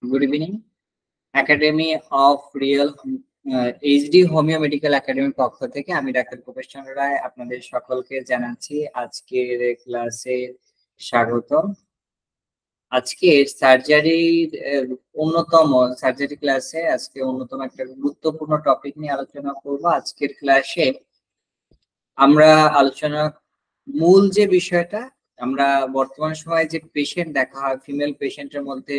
Good evening. Academy of real HD homeo medical একাডেমির পক্ষ থেকে আমি ডাক্তার প্রফেশ চন্দ্র রায় আপনাদের সকলকে জানাচ্ছি আজকের ক্লাসে স্বাগত। আজকে সার্জারির অন্যতম সার্জারি ক্লাসে আজকে অন্যতম একটা গুরুত্বপূর্ণ টপিক নিয়ে আলোচনা করব। আজকের ক্লাসে আমরা আলোচনা মূল যে বিষয়টা, আমরা বর্তমান সময়ে যে পেশেন্ট দেখা হয় ফিমেল পেশেন্টের মধ্যে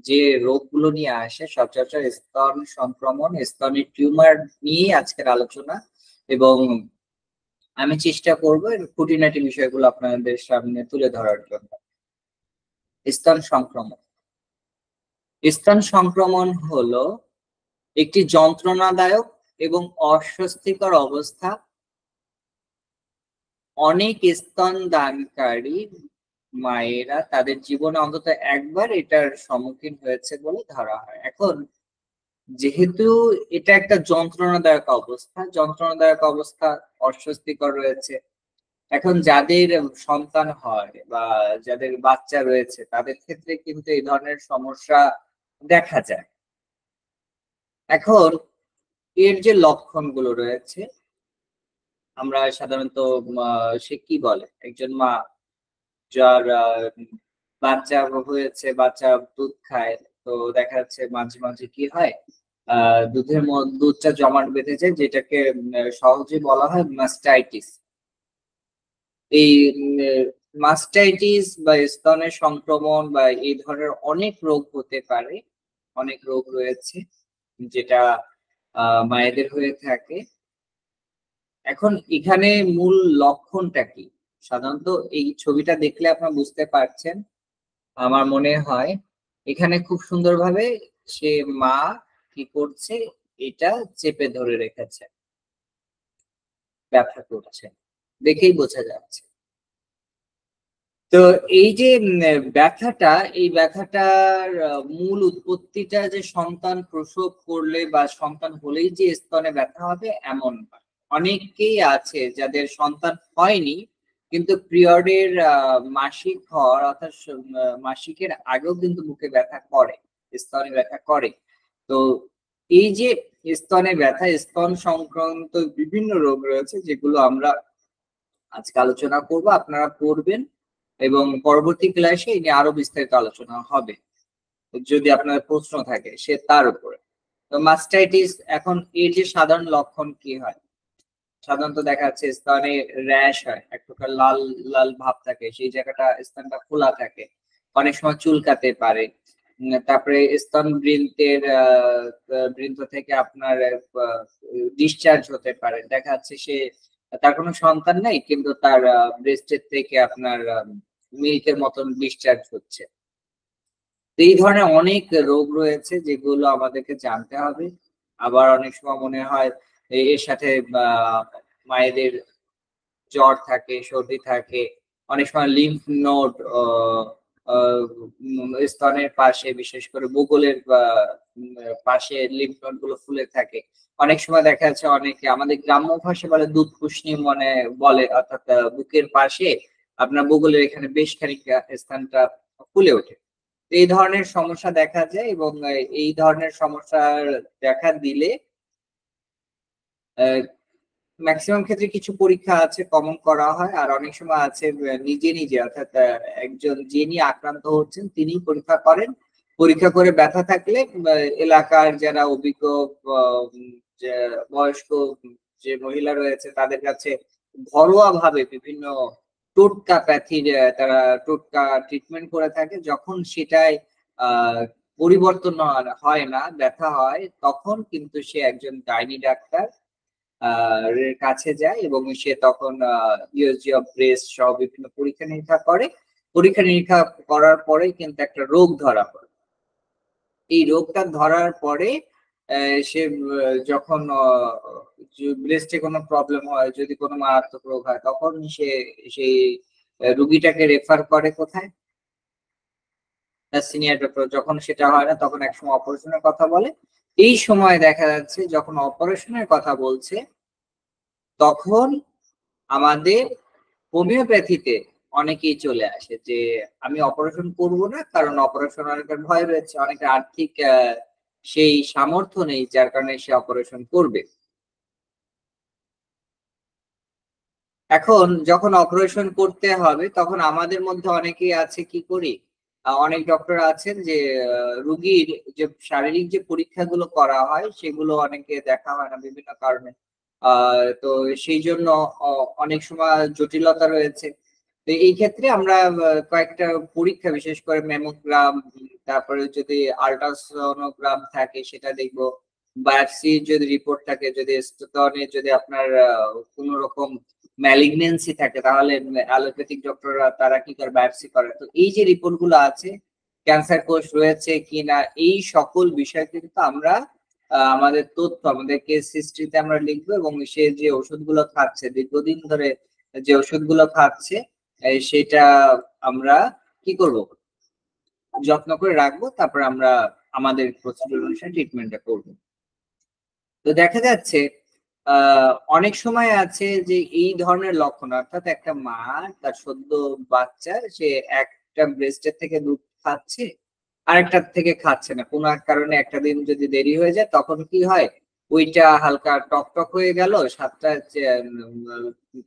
যে রোগগুলো নিয়ে আসে সচরাচর স্তন সংক্রমণ, স্তনের টিউমার নিয়ে আজকের আলোচনা, এবং আমি চেষ্টা করব এর খুঁটিনাটি বিষয়গুলো আপনাদের সামনে তুলে ধরার জন্য। স্তন সংক্রমণ। স্তন সংক্রমণ হলো একটি যন্ত্রণাদায়ক এবং অস্বস্তিকর অবস্থা। অনেক স্তন দানকারী মায়েরা তাদের জীবনে অন্তত একবার এটার সম্মুখীন হয়েছে বলে ধরা হয়। এখন যেহেতু এটা একটা যন্ত্রণাদায়ক অবস্থা অস্বস্তিকর রয়েছে, এখন যাদের সন্তান হয় বা যাদের বাচ্চা রয়েছে তাদের ক্ষেত্রে কিন্তু এই ধরনের সমস্যা দেখা যায়। এখন এর যে লক্ষণগুলো রয়েছে, আমরা সাধারণত সে কি বলে, একজন মা যার বাচ্চা হয়েছে, বাচ্চা দুধ খায়, তো দেখা যাচ্ছে মাঝে মাঝে কি হয়, দুধের মধ্যে দুধটা জমাট বেঁধে যায়, যেটাকে সহজে বলা হয় মাস্টাইটিস। এই মাস্টাইটিস বা স্তনের সংক্রমণ বা এই ধরনের অনেক রোগ হতে পারে, অনেক রোগ রয়েছে যেটা মায়েদের হয়ে থাকে। এখন এখানে মূল লক্ষণটা কি? সাধারণত এই ছবিটা দেখলে আপনারা বুঝতে পারছেন, আমার মনে হয় এখানে খুব সুন্দরভাবে সে মা কি করছে, এটা চেপে ধরে রেখেছে, ব্যথা করছে, দেখেই বোঝা যাচ্ছে। তো এই যে ব্যথাটা, এই ব্যথাটার মূল উৎপত্তিটা যে সন্তান প্রসব করলে বা সন্তান হলেই যে স্তনে ব্যথা হবে এমন নয়। অনেকেই আছে যাদের সন্তান হয়নি কিন্তু পিরিয়ডের মাসিক হওয়ার অর্থাৎ মাসিকের আগেও কিন্তু বুকে ব্যথা করে, স্তনে ব্যথা করে। তো এই যে স্তনে ব্যথা, স্তন সংক্রান্ত বিভিন্ন রোগ রয়েছে যেগুলো আমরা আজকে আলোচনা করব, আপনারা পড়বেন এবং পরবর্তী ক্লাসে এই নিয়ে আরো বিস্তারিত আলোচনা হবে যদি আপনার প্রশ্ন থাকে সে তার উপরে। তো মাস্টাইটিস, এখন এর যে সাধারণ লক্ষণ কি হয়, সাধারণত দেখা যাচ্ছে স্তনে র্যাশ হয়, এক প্রকার লাল লাল ভাব থাকে, সেই জায়গাটা স্তনটা খোলা থাকে, অনেক সময় চুলকাতে পারে। তারপরে স্তন বৃন্ত থেকে আপনার ডিসচার্জ হতে পারে, দেখা যাচ্ছে সে তার কোনো সন্তান নেই কিন্তু তার ব্রেস্টের থেকে আপনার মিল্কের মতন ডিসচার্জ হচ্ছে। এই ধরনের অনেক রোগ রয়েছে যেগুলো আমাদেরকে জানতে হবে। আবার অনেক সময় মনে হয় এর সাথে মায়েদের জ্বর থাকে, সর্দি থাকে, অনেক সময় লিম্ফ নোড স্তনের পাশে, বিশেষ করে বুগলের পাশে লিম্ফ নোড গুলো ফুলে থাকে। অনেক সময় দেখা যাচ্ছে অনেকে আমাদের গ্রাম্য ভাষায় বলে দুধ পুষ্ণি মনে বলে, অর্থাৎ বুকের পাশে আপনার বুগলের এখানে বেশ খানিকটা স্থানটা ফুলে ওঠে। এই ধরনের সমস্যা দেখা যায় এবং এই ধরনের সমস্যার দেখা দিলে ম্যাক্সিমাম ক্ষেত্রে কিছু পরীক্ষা আছে কমন করা হয়, আর অনেক সময় আছে নিজে নিজে, অর্থাৎ একজন যিনি আক্রান্ত হচ্ছেন তিনি পরীক্ষা করেন। পরীক্ষা করে ব্যথা থাকলে এলাকার যারা অভিজ্ঞ বয়স্ক যে মহিলা রয়েছে তাদের কাছে ঘরোয়া ভাবে বিভিন্ন টোটকা প্যাথির তারা টোটকা ট্রিটমেন্ট করে থাকে। যখন সেটাই পরিবর্তন হয় না, ব্যথা হয়, তখন কিন্তু সে একজন গাইনি ডাক্তার কাছে যায় এবং সে তখন ইউএসজি অফ ব্রেস্ট সহ বিভিন্ন পরীক্ষা নিরীক্ষা করে। পরীক্ষা নিরীক্ষা করার পরে কিন্তু একটা রোগ ধরা পড়ে। এই রোগটা ধরার পরে সে যখন ব্রেস্টে কোনো প্রবলেম হয়, যদি কোনো মারাত্মক রোগ হয়, তখন সে সেই রুগীটাকে রেফার করে কোথায়, সিনিয়র ডক্টর। যখন সেটা হয় না তখন একসময় অপারেশনের কথা বলে। এই সময় দেখা যাচ্ছে যখন অপারেশনের কথা বলছে তখন আমাদের হোমিওপ্যাথিতে অনেকেই চলে আসে যে আমি অপারেশন করব না, কারণ অপারেশন অনেকের ভয় রয়েছে, অনেকের আর্থিক সেই সামর্থ্য নেই যার কারণে সে অপারেশন করবে। এখন যখন অপারেশন করতে হবে তখন আমাদের মধ্যে অনেকেই আছে কি করি, অনেক ডক্টর আছেন যে রুগীর যে শারীরিক যে পরীক্ষাগুলো করা হয় সেগুলো অনেকে দেখা হয় না বিভিন্ন কারণে। তো সেই জন্য অনেক সময় জটিলতা রয়েছে। তো এই ক্ষেত্রে আমরা কয়েকটা পরীক্ষা, বিশেষ করে ম্যামোগ্রাম, তারপরে যদি আল্ট্রাসোনোগ্রাম থাকে সেটা দেখবো, বায়োপসির যদি রিপোর্ট থাকে, যদি স্তনে যদি আপনার কোন রকম ম্যালিগন্যান্সি থাকে তাহলে অ্যালোপ্যাথিক ডক্টররা তারা কি করে, বায়োপসি করে। তো এই যে রিপোর্ট গুলো আছে, ক্যান্সার কোষ রয়েছে কিনা, এই সকল বিষয় কিন্তু আমরা আমাদের তথ্য আমাদের কেস হিস্ট্রিতে আমরা লিখবো, এবং সে যে ওষুধগুলো খাচ্ছে দীর্ঘদিন ধরে, যে ওষুধগুলো খাচ্ছে সেটা আমরা কি করব, যত্ন করে রাখবো, তারপর আমরা আমাদের প্রসিডিউর অনুসারে ট্রিটমেন্টটা করবো। তো দেখা যাচ্ছে অনেক সময় আছে যে এই ধরনের লক্ষণ, অর্থাৎ একটা মা তার সদ্য বাচ্চা, সে একটা ব্রেস্টের থেকে দুধ খাচ্ছে, আরেকটার থেকে খাচ্ছে না, কোনো এক কারণে একটা দিন যদি দেরি হয়ে যায় তখন কি হয়, ওইটা হালকা টক টক হয়ে গেল, স্বাদটা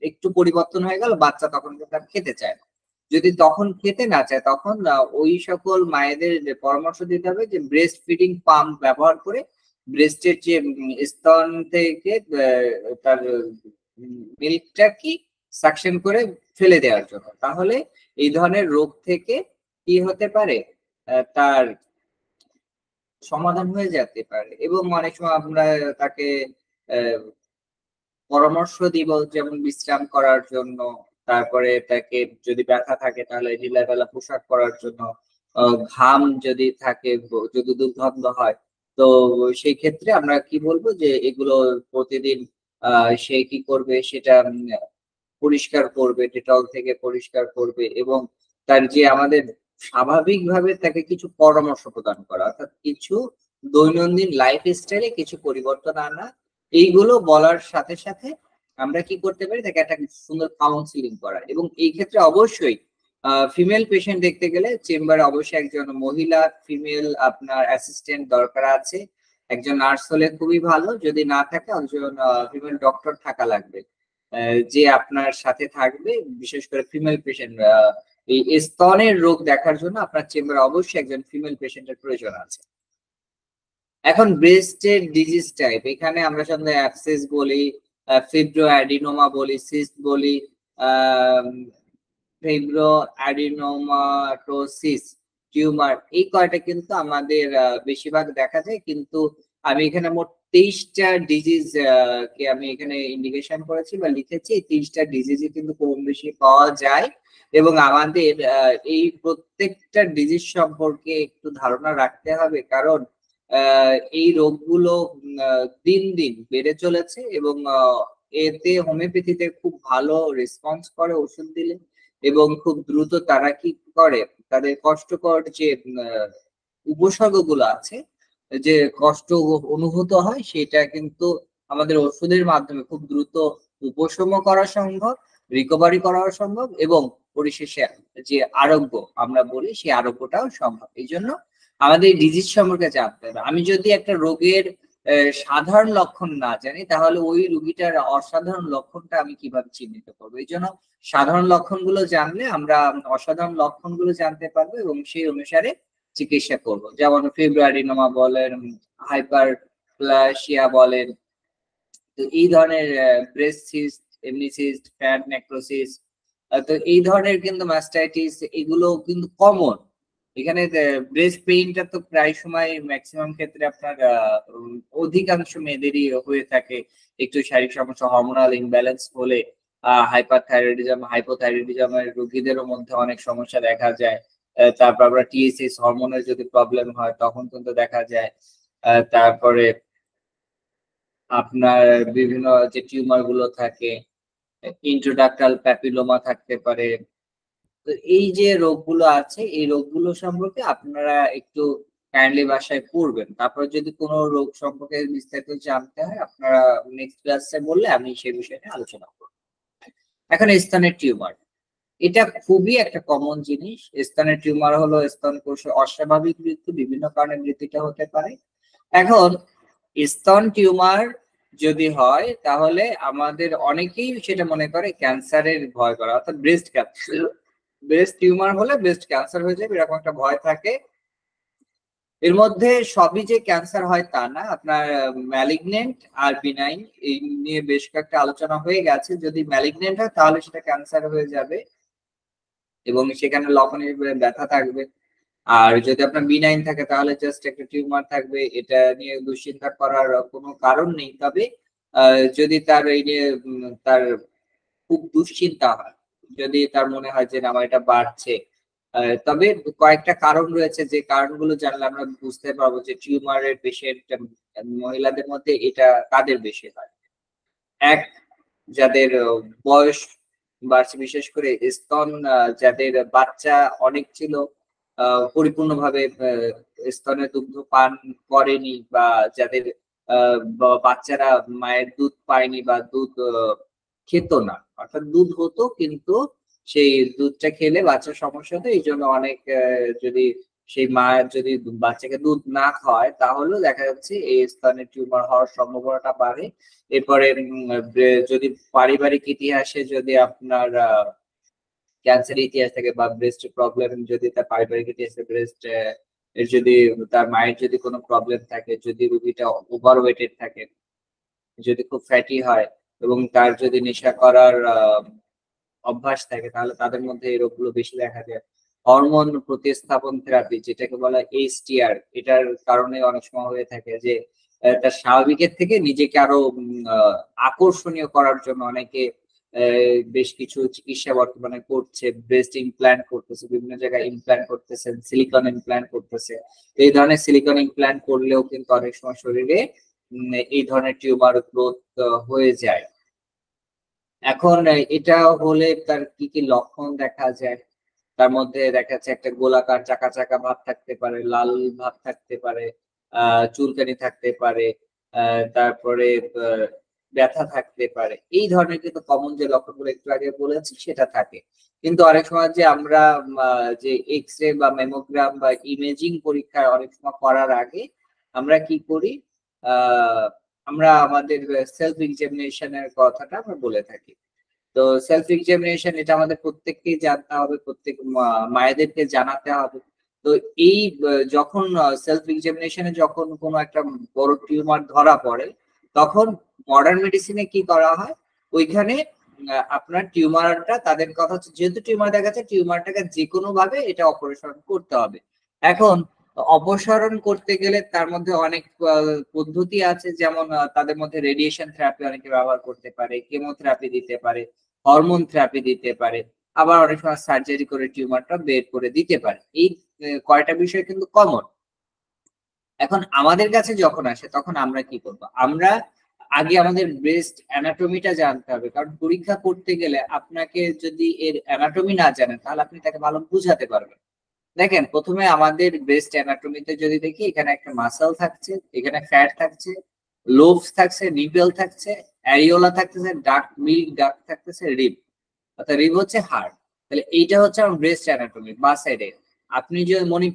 একটু পরিবর্তন হয়ে গেল, বাচ্চা তখন কিন্তু আর খেতে চায় না। যদি তখন খেতে না চায় তখন ওই সকল মায়েদের পরামর্শ দিতে হবে যে ব্রেস্ট ফিডিং পাম্প ব্যবহার করে ব্রেস্টের যে স্তন থেকে তার মিল্কটা কি সাকশন করে ফেলে দেওয়ার জন্য। তাহলে এই ধরনের রোগ থেকে কি হতে পারে, তার সমাধান হয়ে যেতে পারে। এবং অনেক সময় আমরা তাকে পরামর্শ দিব যেমন বিশ্রাম করার জন্য, তারপরে তাকে যদি ব্যথা থাকে তাহলে ঢিলাঢালা পোশাক পরার জন্য, ঘাম যদি থাকে, যদি দুর্গন্ধ হয়, তো সেই ক্ষেত্রে আমরা কি বলবো যে এগুলো প্রতিদিন সে কি করবে, সেটা পরিষ্কার করবে, ডেটল থেকে পরিষ্কার করবে, এবং তার যে আমাদের স্বাভাবিকভাবে তাকে কিছু পরামর্শ প্রদান করা, অর্থাৎ কিছু দৈনন্দিন লাইফ স্টাইলে কিছু পরিবর্তন আনা। এইগুলো বলার সাথে সাথে আমরা কি করতে পারি, তাকে একটা সুন্দর কাউন্সিলিং করা। এবং এই ক্ষেত্রে অবশ্যই ফিমেল পেশেন্ট দেখতে গেলে চেম্বারে অবশ্যই একজন মহিলা ফিমেল আপনার অ্যাসিস্ট্যান্ট দরকার আছে। একজন নার্স হলে খুবই ভালো, যদি না থাকে একজন ফিমেল ডক্টর থাকা লাগবে, যে আপনার সাথে থাকবে। বিশেষ করে ফিমেল পেশেন্ট, এই স্তনের রোগ দেখার জন্য আপনার চেম্বারে অবশ্যই একজন ফিমেল পেশেন্টের প্রয়োজন আছে। এখন ব্রেস্টের ডিজিজ টাইপ, এখানে আমরা সাধারণত অ্যাবসেস বলি, ফিব্রো অ্যাডিনোমা বলি, সিস্ট বলি, ফিব্রো অ্যাডিনোমাটোসিস, টিউমার, এই কয়টা কিন্তু আমাদের বেশিরভাগ দেখা যায়। কিন্তু আমি এখানে মোট 23টা ডিজিজ কে আমি এখানে ইন্ডিকেশন করেছি বা লিখেছি। এই 23টা ডিজিজই কিন্তু কম বেশি পাওয়া যায়, এবং আমাদের এই প্রত্যেকটা ডিজিজ সম্পর্কে একটু ধারণা রাখতে হবে, কারণ এই রোগগুলো দিন দিন বেড়ে চলেছে, এবং এতে হোমিওপ্যাথিতে খুব ভালো রেসপন্স করে ওষুধ দিলে, এবং খুব দ্রুত তারা কি করে, তাদের কষ্টকর যে উপসর্গগুলো আছে, যে কষ্ট অনুভূত হয়, সেটা কিন্তু আমাদের ওষুধের মাধ্যমে খুব দ্রুত উপশম করা সম্ভব, রিকভারি করা সম্ভব, এবং পরিশেষে যে আরোগ্য আমরা বলি সেই আরোগ্যটাও সম্ভব। এই জন্য আমাদের ডিজিজ সম্পর্কে জানতে হবে। আমি যদি একটা রোগের সাধারণ লক্ষণ না জানি তাহলে ওই রোগীটার অসাধারণ লক্ষণটা আমি কিভাবে চিহ্নিত করবো। এই জন্য সাধারণ লক্ষণগুলো জানলে আমরা অসাধারণ লক্ষণগুলো জানতে পারবো, এবং সেই অনুসারে চিকিৎসা করব। যেমন ফিব্রোয়াডিনোমা বলেন, হাইপার প্লাসিয়া বলেন, তো এই ধরনের ব্রেস্ট সিস্ট, এমনি সিস্ট, ফ্যাট নেক্রোসিস, তো এই ধরনের কিন্তু মাস্টাইটিস, এগুলো কিন্তু কমন। এখানে ব্রেস্ট পেইনটা তো প্রায় সময় ম্যাক্সিমাম ক্ষেত্রে আপনার অধিকাংশ মেয়েদেরই হয়ে থাকে। একটু শারীরিক সমস্যা, হরমোনাল ইমব্যালেন্স হলে, হাইপার থাইরয়েডিজম, হাইপোথাইরয়েডিজমের রোগীদেরও মধ্যে অনেক সমস্যা দেখা যায়। তারপর আমরা টিএসএইচ হরমোনের যদি প্রবলেম হয় তখন কিন্তু দেখা যায়। তারপরে আপনার বিভিন্ন যে টিউমার গুলো থাকে, ইন্ট্রোডাক্টাল প্যাপিলোমা থাকতে পারে। তো এই যে রোগগুলো আছে এই রোগগুলো সম্পর্কে আপনারা একটু কাইন্ডলি বাসায় পড়বেন। তারপর যদি কোনো রোগ সম্পর্কে বিস্তারিত জানতে হয় আপনারা নেক্সট ক্লাসে বললে আমি সেই বিষয়ে আলোচনা করব। এখন স্তনের টিউমার, এটা খুবই একটা কমন জিনিস। স্তনের টিউমার হলো স্তন কোষে অস্বাভাবিক বৃদ্ধি, বিভিন্ন কারণে বৃদ্ধিটা হতে পারে। এখন স্তন টিউমার যদি হয় তাহলে আমাদের অনেকেই সেটা মনে করে ক্যান্সারের ভয় করা, অর্থাৎ ব্রেস্ট ক্যান্সার। ব্রেস্ট টিউমার হলে ব্রেস্ট ক্যান্সার হয়ে যাবে এরকম একটা ভয় থাকে। এর মধ্যে সবই যে ক্যান্সার হয় তা না, আপনার ম্যালিগনেন্ট আর বিনাইন এই নিয়ে বেশ কয়েকটা আলোচনা হয়ে গেছে। যদি ম্যালিগনেন্ট হয় তাহলে সেটা ক্যান্সার হয়ে যাবে এবং সেখানে লক্ষণীয় ব্যথা থাকবে। আর যদি আপনার বিনাইন থাকে তাহলে জাস্ট একটা টিউমার থাকবে, এটা নিয়ে দুশ্চিন্তা করার কোনো কারণ নেই। তবে যদি তার এই নিয়ে তার খুব দুশ্চিন্তা হয়, যদি তার মনে হয় যে না আমার এটা বাড়ছে, তবে কয়েকটা কারণ রয়েছে যে কারণগুলো জানলে আমরা বুঝতে পারবো যে টিউমারের পেশেন্ট মহিলাদের মধ্যে এটা কাদের বেশি হয়। এক, যাদের বয়স বাড়ছে, বিশেষ করে স্তন যাদের বাচ্চা অনেক ছিল, পরিপূর্ণভাবে স্তনের দুগ্ধ পান করেনি, বা যাদের বাচ্চারা মায়ের দুধ পায়নি বা দুধ খেত না, অর্থাৎ দুধ হতো কিন্তু সেই দুধটা খেলে বাচ্চার সমস্যা হতো, এই জন্য অনেক যদি সেই মা যদি বাচ্চাকে দুধ না খাওয়ায় তাহলেও দেখা যাচ্ছে এই স্তনের টিউমার হওয়ার সম্ভাবনাটা বাড়ে। এরপরে যদি পারিবারিক ইতিহাসে যদি আপনার ক্যান্সার ইতিহাস থাকে বা ব্রেস্ট প্রবলেম, যদি তার পারিবারিক ইতিহাসে ব্রেস্ট এর যদি তার মায়ের যদি কোনো প্রবলেম থাকে, যদি রোগীটা ওভার ওয়েটেড থাকে, যদি খুব ফ্যাটি হয় এবং তার যদি নেশা করার অভ্যাস থাকে, তাহলে তাদের মধ্যে এই রোগগুলো বেশি দেখা যায়। হরমোন প্রতিস্থাপন থেরাপি যেটাকে বলা HTR, এটার কারণে অনেক সময় হয়ে থাকে যে তার স্বাভাবিকের থেকে নিজেকে আরো আকর্ষণীয় করার জন্য অনেকে বেশ কিছু চিকিৎসা বর্তমানে করছে। ব্রেস্ট ইমপ্ল্যান্ট করতেছে, বিভিন্ন জায়গায় ইমপ্ল্যান্ট করতেছে, সিলিকন ইমপ্ল্যান্ট করতেছে। এই ধরনের সিলিকন ইমপ্ল্যান্ট করলেও কিন্তু অনেক সময় শরীরে এই ধরনের টিউমার গ্রোথ হয়ে যায়। এখন এটা হলে তার কি কি লক্ষণ দেখা যায়? তার মধ্যে দেখা যাচ্ছে একটা গোলাকার চাকা চাকা ভাব থাকতে পারে, লাল ভাব থাকতে পারে, চুলকানি থাকতে পারে, তারপরে ব্যথা থাকতে পারে। এই ধরনের কিন্তু কমন যে লক্ষণগুলো একটু আগে বলেছি সেটা থাকে। কিন্তু অনেক সময় যে আমরা যে এক্স-রে বা ম্যামোগ্রাম বা ইমেজিং পরীক্ষা অনেক সময় করার আগে আমরা কি করি? আহ আমরা আমাদের সেলফ এক্সামিনেশন এর কথাটা আমরা বলে থাকি। তো সেলফ এক্সামিনেশন এটা আমাদের প্রত্যেককেই জানতে হবে, প্রত্যেক মায়েদেরকে জানাতে হবে। তো এই যখন সেলফ এক্সামিনেশনে যখন কোনো একটা বড় টিউমার ধরা পড়ে, তখন মডার্ন মেডিসিনে কি করা হয়, ওইখানে আপনার টিউমারটা তাদের কথা হচ্ছে যেহেতু টিউমার দেখা যাচ্ছে টিউমারটাকে যে কোনো ভাবে এটা অপারেশন করতে হবে। এখন অপসারণ করতে গেলে তার মধ্যে অনেক পদ্ধতি আছে, যেমন তাদের মধ্যে রেডিয়েশন থেরাপি অনেকে ব্যবহার করতে পারে, কেমোথেরাপি দিতে পারে, হরমোন থেরাপি দিতে পারে, আবার অনেক সময় সার্জারি করে টিউমারটা বের করে দিতে পারে। এই কয়টা বিষয় কিন্তু কমন। এখন আমাদের কাছে যখন আসে তখন আমরা কি করব? আমরা আগে আমাদের ব্রেস্ট অ্যানাটমিটা জানতে হবে, কারণ পরীক্ষা করতে গেলে আপনাকে যদি এর অ্যানাটমি না জানেন তাহলে আপনি তাকে ভালো বুঝাতে পারবেন। দেখেন, প্রথমে আমাদের ব্রেস্ট অ্যানাটমিতে যদি দেখি, এখানে একটা মাসল থাকছে, এখানে ফ্যাট থাকছে, লোবস থাকছে, নিপেল থাকছে, অ্যারিওলা থাকতেছে, ডাক্ট, মিল্ক ডাক্ট থাকতেছে, রিব। অর্থাৎ রিব হচ্ছে হাড়। তাহলে এইটা হচ্ছে আমার ব্রেস্ট অ্যানাটমি বা সাইডে। আপনি যদি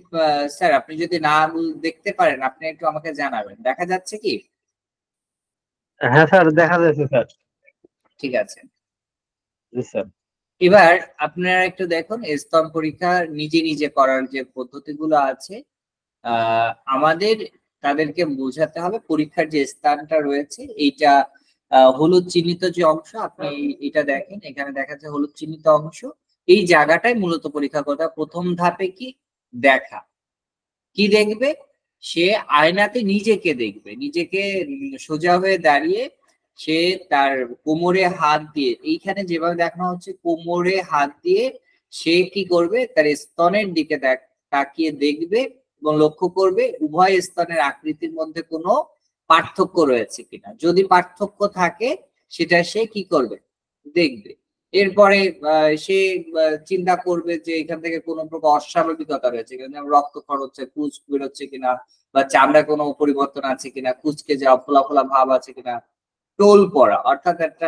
স্যার আপনি যদি না দেখতে পারেন আপনি একটু আমাকে জানাবেন, দেখা যাচ্ছে কি? হ্যাঁ স্যার, দেখা যাচ্ছে স্যার। ঠিক আছে। জি স্যার। এবার আপনারা একটু দেখুন স্তন পরীক্ষা নিজে নিজে করার যে পদ্ধতিগুলো আছে, আমাদের তাদেরকে বোঝাতে হবে পরীক্ষার যে স্থানটা রয়েছে এইটা হলুদ চিহ্নিত যে অংশ, আপনি এটা দেখেন, এখানে দেখা যাচ্ছে হলুদ চিহ্নিত অংশ, এই জায়গাটাই মূলত পরীক্ষা করতে হবে। প্রথম ধাপে কি দেখা, কি দেখবে? সে আয়নাতে নিজেকে দেখবে, নিজেকে সোজা হয়ে দাঁড়িয়ে সে তার কোমরে হাত দিয়ে, এইখানে যেভাবে দেখানো হচ্ছে কোমরে হাত দিয়ে সে কি করবে, তার স্তনের দিকে তাকিয়ে দেখবে এবং লক্ষ্য করবে উভয় স্তনের আকৃতির মধ্যে কোনো পার্থক্য রয়েছে কিনা। যদি পার্থক্য থাকে সেটা সে কি করবে, দেখবে। এরপরে সে চিন্তা করবে যে এখান থেকে কোনো প্রকার অস্বাভাবিকতা রয়েছে কিনা, রক্তক্ষরণ হচ্ছে, পুঁজ বেরোচ্ছে কিনা, বা চামড়া কোনো পরিবর্তন আছে কিনা, কুচকে যাওয়া ফোলা ফোলা ভাব আছে কিনা, টোল পড়া, অর্থাৎ একটা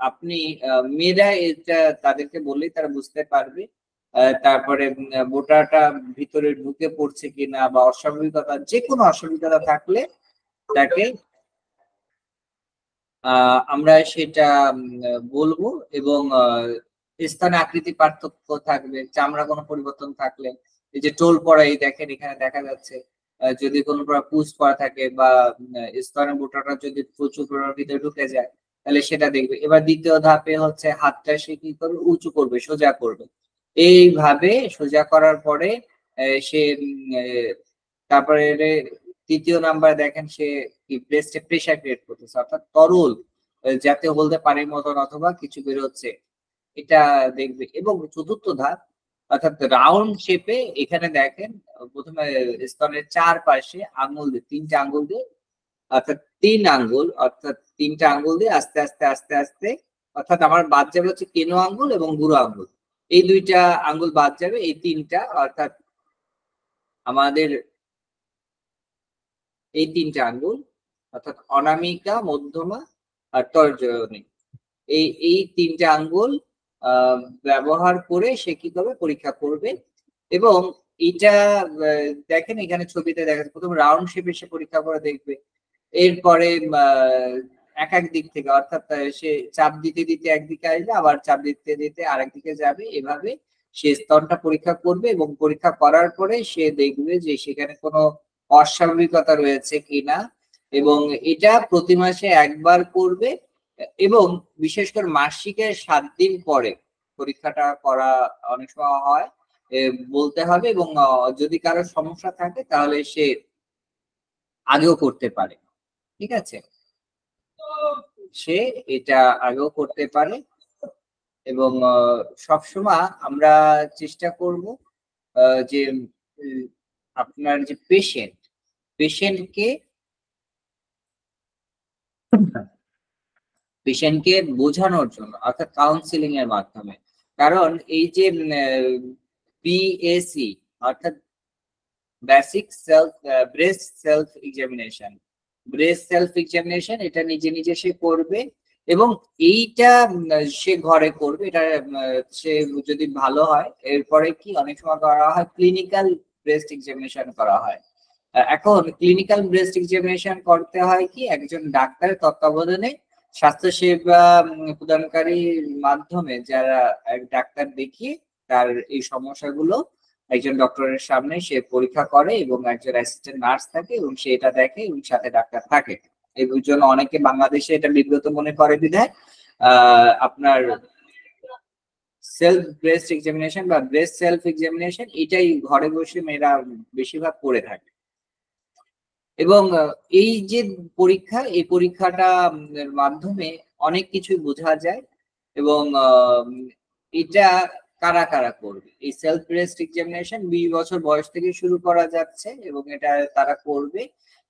আপনি মেয়েরা এটা তাদেরকে বললেই তারা বুঝতে পারবে। তারপরে বোঁটাটা ভিতরে ঢুকে পড়ছে কিনা বা অস্বাভাবিকতা, যে কোনো অস্বাভাবিকতা থাকলে তাকে আমরা সেটা বলবো। এবং স্থানে আকৃতি পার্থক্য থাকবে, চামড়া কোনো পরিবর্তন থাকলে, এই যে টোল পড়া, এই দেখেন এখানে দেখা যাচ্ছে যদি কোনো পুষ পড়া থাকে বা স্তনের বোঁটাটা যদি প্রচুর পরিমাণের ভিতরে ঢুকে যায় তাহলে সেটা দেখবে। এবার দ্বিতীয় ধাপে হচ্ছে হাতটা সে কি করবে, উঁচু করবে, সোজা করবে। এইভাবে সোজা করার পরে সে তারপরে তৃতীয় নাম্বার দেখেন সে কি ব্রেস্টে প্রেসার ক্রিয়েট করতেছে, অর্থাৎ তরল জাতীয় বলতে পানির মতন অথবা কিছু বেরোচ্ছে, এটা দেখবে। এবং চতুর্থ ধাপ অর্থাৎ রাউন্ড শেপে, এখানে দেখেন প্রথমে স্তনের চারপাশে আঙ্গুল দিয়ে, তিনটা আঙ্গুল দিয়ে, অর্থাৎ তিনটা আঙ্গুল দিয়ে আস্তে আস্তে আস্তে আস্তে, অর্থাৎ আমার বাদ যাবে হচ্ছে কেনো আঙ্গুল এবং বুড়ো আঙ্গুল, এই দুইটা আঙ্গুল বাদ যাবে, এই তিনটা, অর্থাৎ আমাদের এই তিনটা আঙ্গুল, অর্থাৎ অনামিকা, মধ্যমা আর তর্জনী, এই তিনটা আঙ্গুল ব্যবহার করে সে কি করবে, পরীক্ষা করবে। এবং এটা দেখেন এখানে ছবিতে দেখা যাচ্ছে প্রথম রাউন্ড শেপে সে পরীক্ষা করে দেখবে। এরপরে এক এক দিক থেকে, অর্থাৎ সে চাপ দিতে দিতে একদিকে আসবে, আবার চাপ দিতে দিতে আরেক দিকে যাবে, এভাবে সে স্তনটা পরীক্ষা করবে। এবং পরীক্ষা করার পরে সে দেখবে যে সেখানে কোনো অস্বাভাবিকতা রয়েছে কিনা। এবং এটা প্রতি মাসে একবার করবে, এবং বিশেষ করে মাসিকের 7 দিন পরে পরীক্ষাটা করা অনেক সময় হয়, বলতে হবে। এবং যদি কারো সমস্যা থাকে তাহলে সে আগেও করতে পারে, ঠিক আছে, সে এটা আগেও করতে পারে। এবং সবসময় আমরা চেষ্টা করব যে আপনার যে পেশেন্টকে বোঝানোর জন্য, অর্থাৎ কাউন্সিলিং এর মাধ্যমে। কারণ এই যে বিএসি অর্থাৎ basic self breast self examination, এটা নিজে নিজে সে করবে। এবং এইটা সে ঘরে করবে, এটা সে যদি ভালো হয়, এরপরে কি অনেক সময় করা হয় ক্লিনিক্যাল ব্রেস্ট এক্সামিনেশন করা হয়। এখন ক্লিনিক্যাল ব্রেস্ট এক্সামিনেশন করতে হয় কি একজন ডাক্তারের তত্ত্বাবধানে, স্বাস্থ্যসেবা প্রদানকারীর মাধ্যমে, যারা এক ডাক্তার দেখিয়ে তার এই সমস্যাগুলো একজন ডক্টরের সামনে সে পরীক্ষা করে, এবং একজন অ্যাসিস্ট্যান্ট নার্স থাকে এবং সে এটা দেখে, এবং সাথে ডাক্তার থাকে। এই জন্য অনেকে বাংলাদেশে এটা বিব্রত মনে করে বিধায় আপনার সেলফ ব্রেস্ট এক্সামিনেশন বা ব্রেস্ট সেলফ এক্সামিনেশন এটাই ঘরে বসে মেয়েরা বেশিরভাগ করে থাকে। এবং এই যে পরীক্ষা, এই পরীক্ষাটা মাধ্যমে অনেক কিছু বোঝা যায়। এবং এটা কারা কারা করবে, এই সেলফ ব্রেস্ট এক্সামিনেশন 20 বছর বয়স থেকে শুরু করা যাচ্ছে, এবং এটা তারা করবে।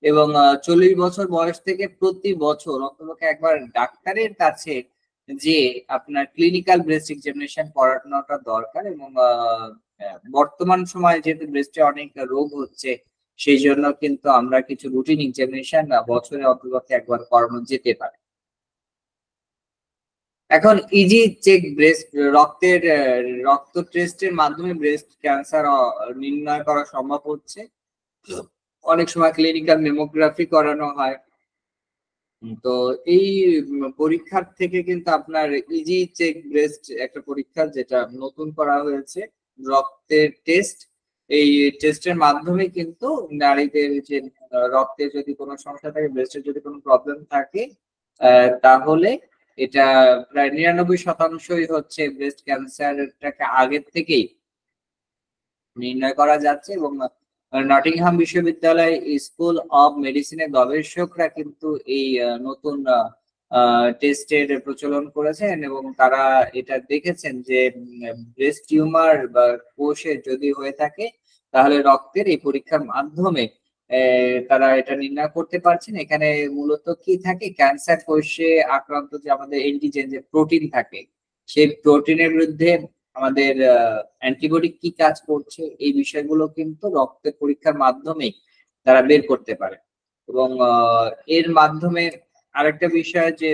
এবং 40 বছর বয়স থেকে প্রতি বছর অন্ততপক্ষে একবার ডাক্তারের কাছে যে আপনার ক্লিনিক্যাল ব্রেস্ট এক্সামিনেশন করানোটা দরকার। এবং বর্তমান সময়ে যেহেতু ব্রেস্টে অনেক রোগ হচ্ছে, সেই জন্য কিন্তু আমরা কিছু রুটিন এক্সামিনেশন বছরে অন্তত একবার করানো যেতে পারে। এখন ইজি চেক ব্রেস্ট, রক্ত টেস্টের মাধ্যমে ব্রেস্ট ক্যান্সার নির্ণয় করা সম্ভব হচ্ছে। অনেক সময় ক্লিনিক্যাল মেমোগ্রাফি করানো হয়। তো এই পরীক্ষার থেকে কিন্তু আপনার ইজি চেক ব্রেস্ট একটা পরীক্ষা, যেটা নতুন করা হয়েছে, রক্তের টেস্ট। এই টেস্টের মাধ্যমে কিন্তু নারীদের যে রক্তে যদি কোনো সমস্যা থাকে, ব্রেস্টের যদি কোনো প্রবলেম থাকে, তাহলে এটা প্রায় 99% হচ্ছে ব্রেস্ট ক্যান্সারটাকে আগের থেকেই নির্ণয় করা যাচ্ছে। এবং নটিংহাম বিশ্ববিদ্যালয় স্কুল অব মেডিসিনের গবেষকরা কিন্তু এই নতুন টেস্টের প্রচলন করেছেন, এবং তারা এটা দেখেছেন যে ব্রেস্ট টিউমার বা কোষে যদি হয়ে থাকে তাহলে রক্তের এই পরীক্ষার মাধ্যমে তারা এটা নির্ণয় করতে পারছেন। এখানে মূলত কি থাকে, ক্যান্সার কোষে আক্রান্ত যে আমাদের এন্টিজেন, যে প্রোটিন থাকে, সেই প্রোটিনের বিরুদ্ধে আমাদের অ্যান্টিবডি কি কাজ করছে, এই বিষয়গুলো কিন্তু রক্তের পরীক্ষার মাধ্যমে তারা বের করতে পারে। এবং এর মাধ্যমে আরেকটা বিষয় যে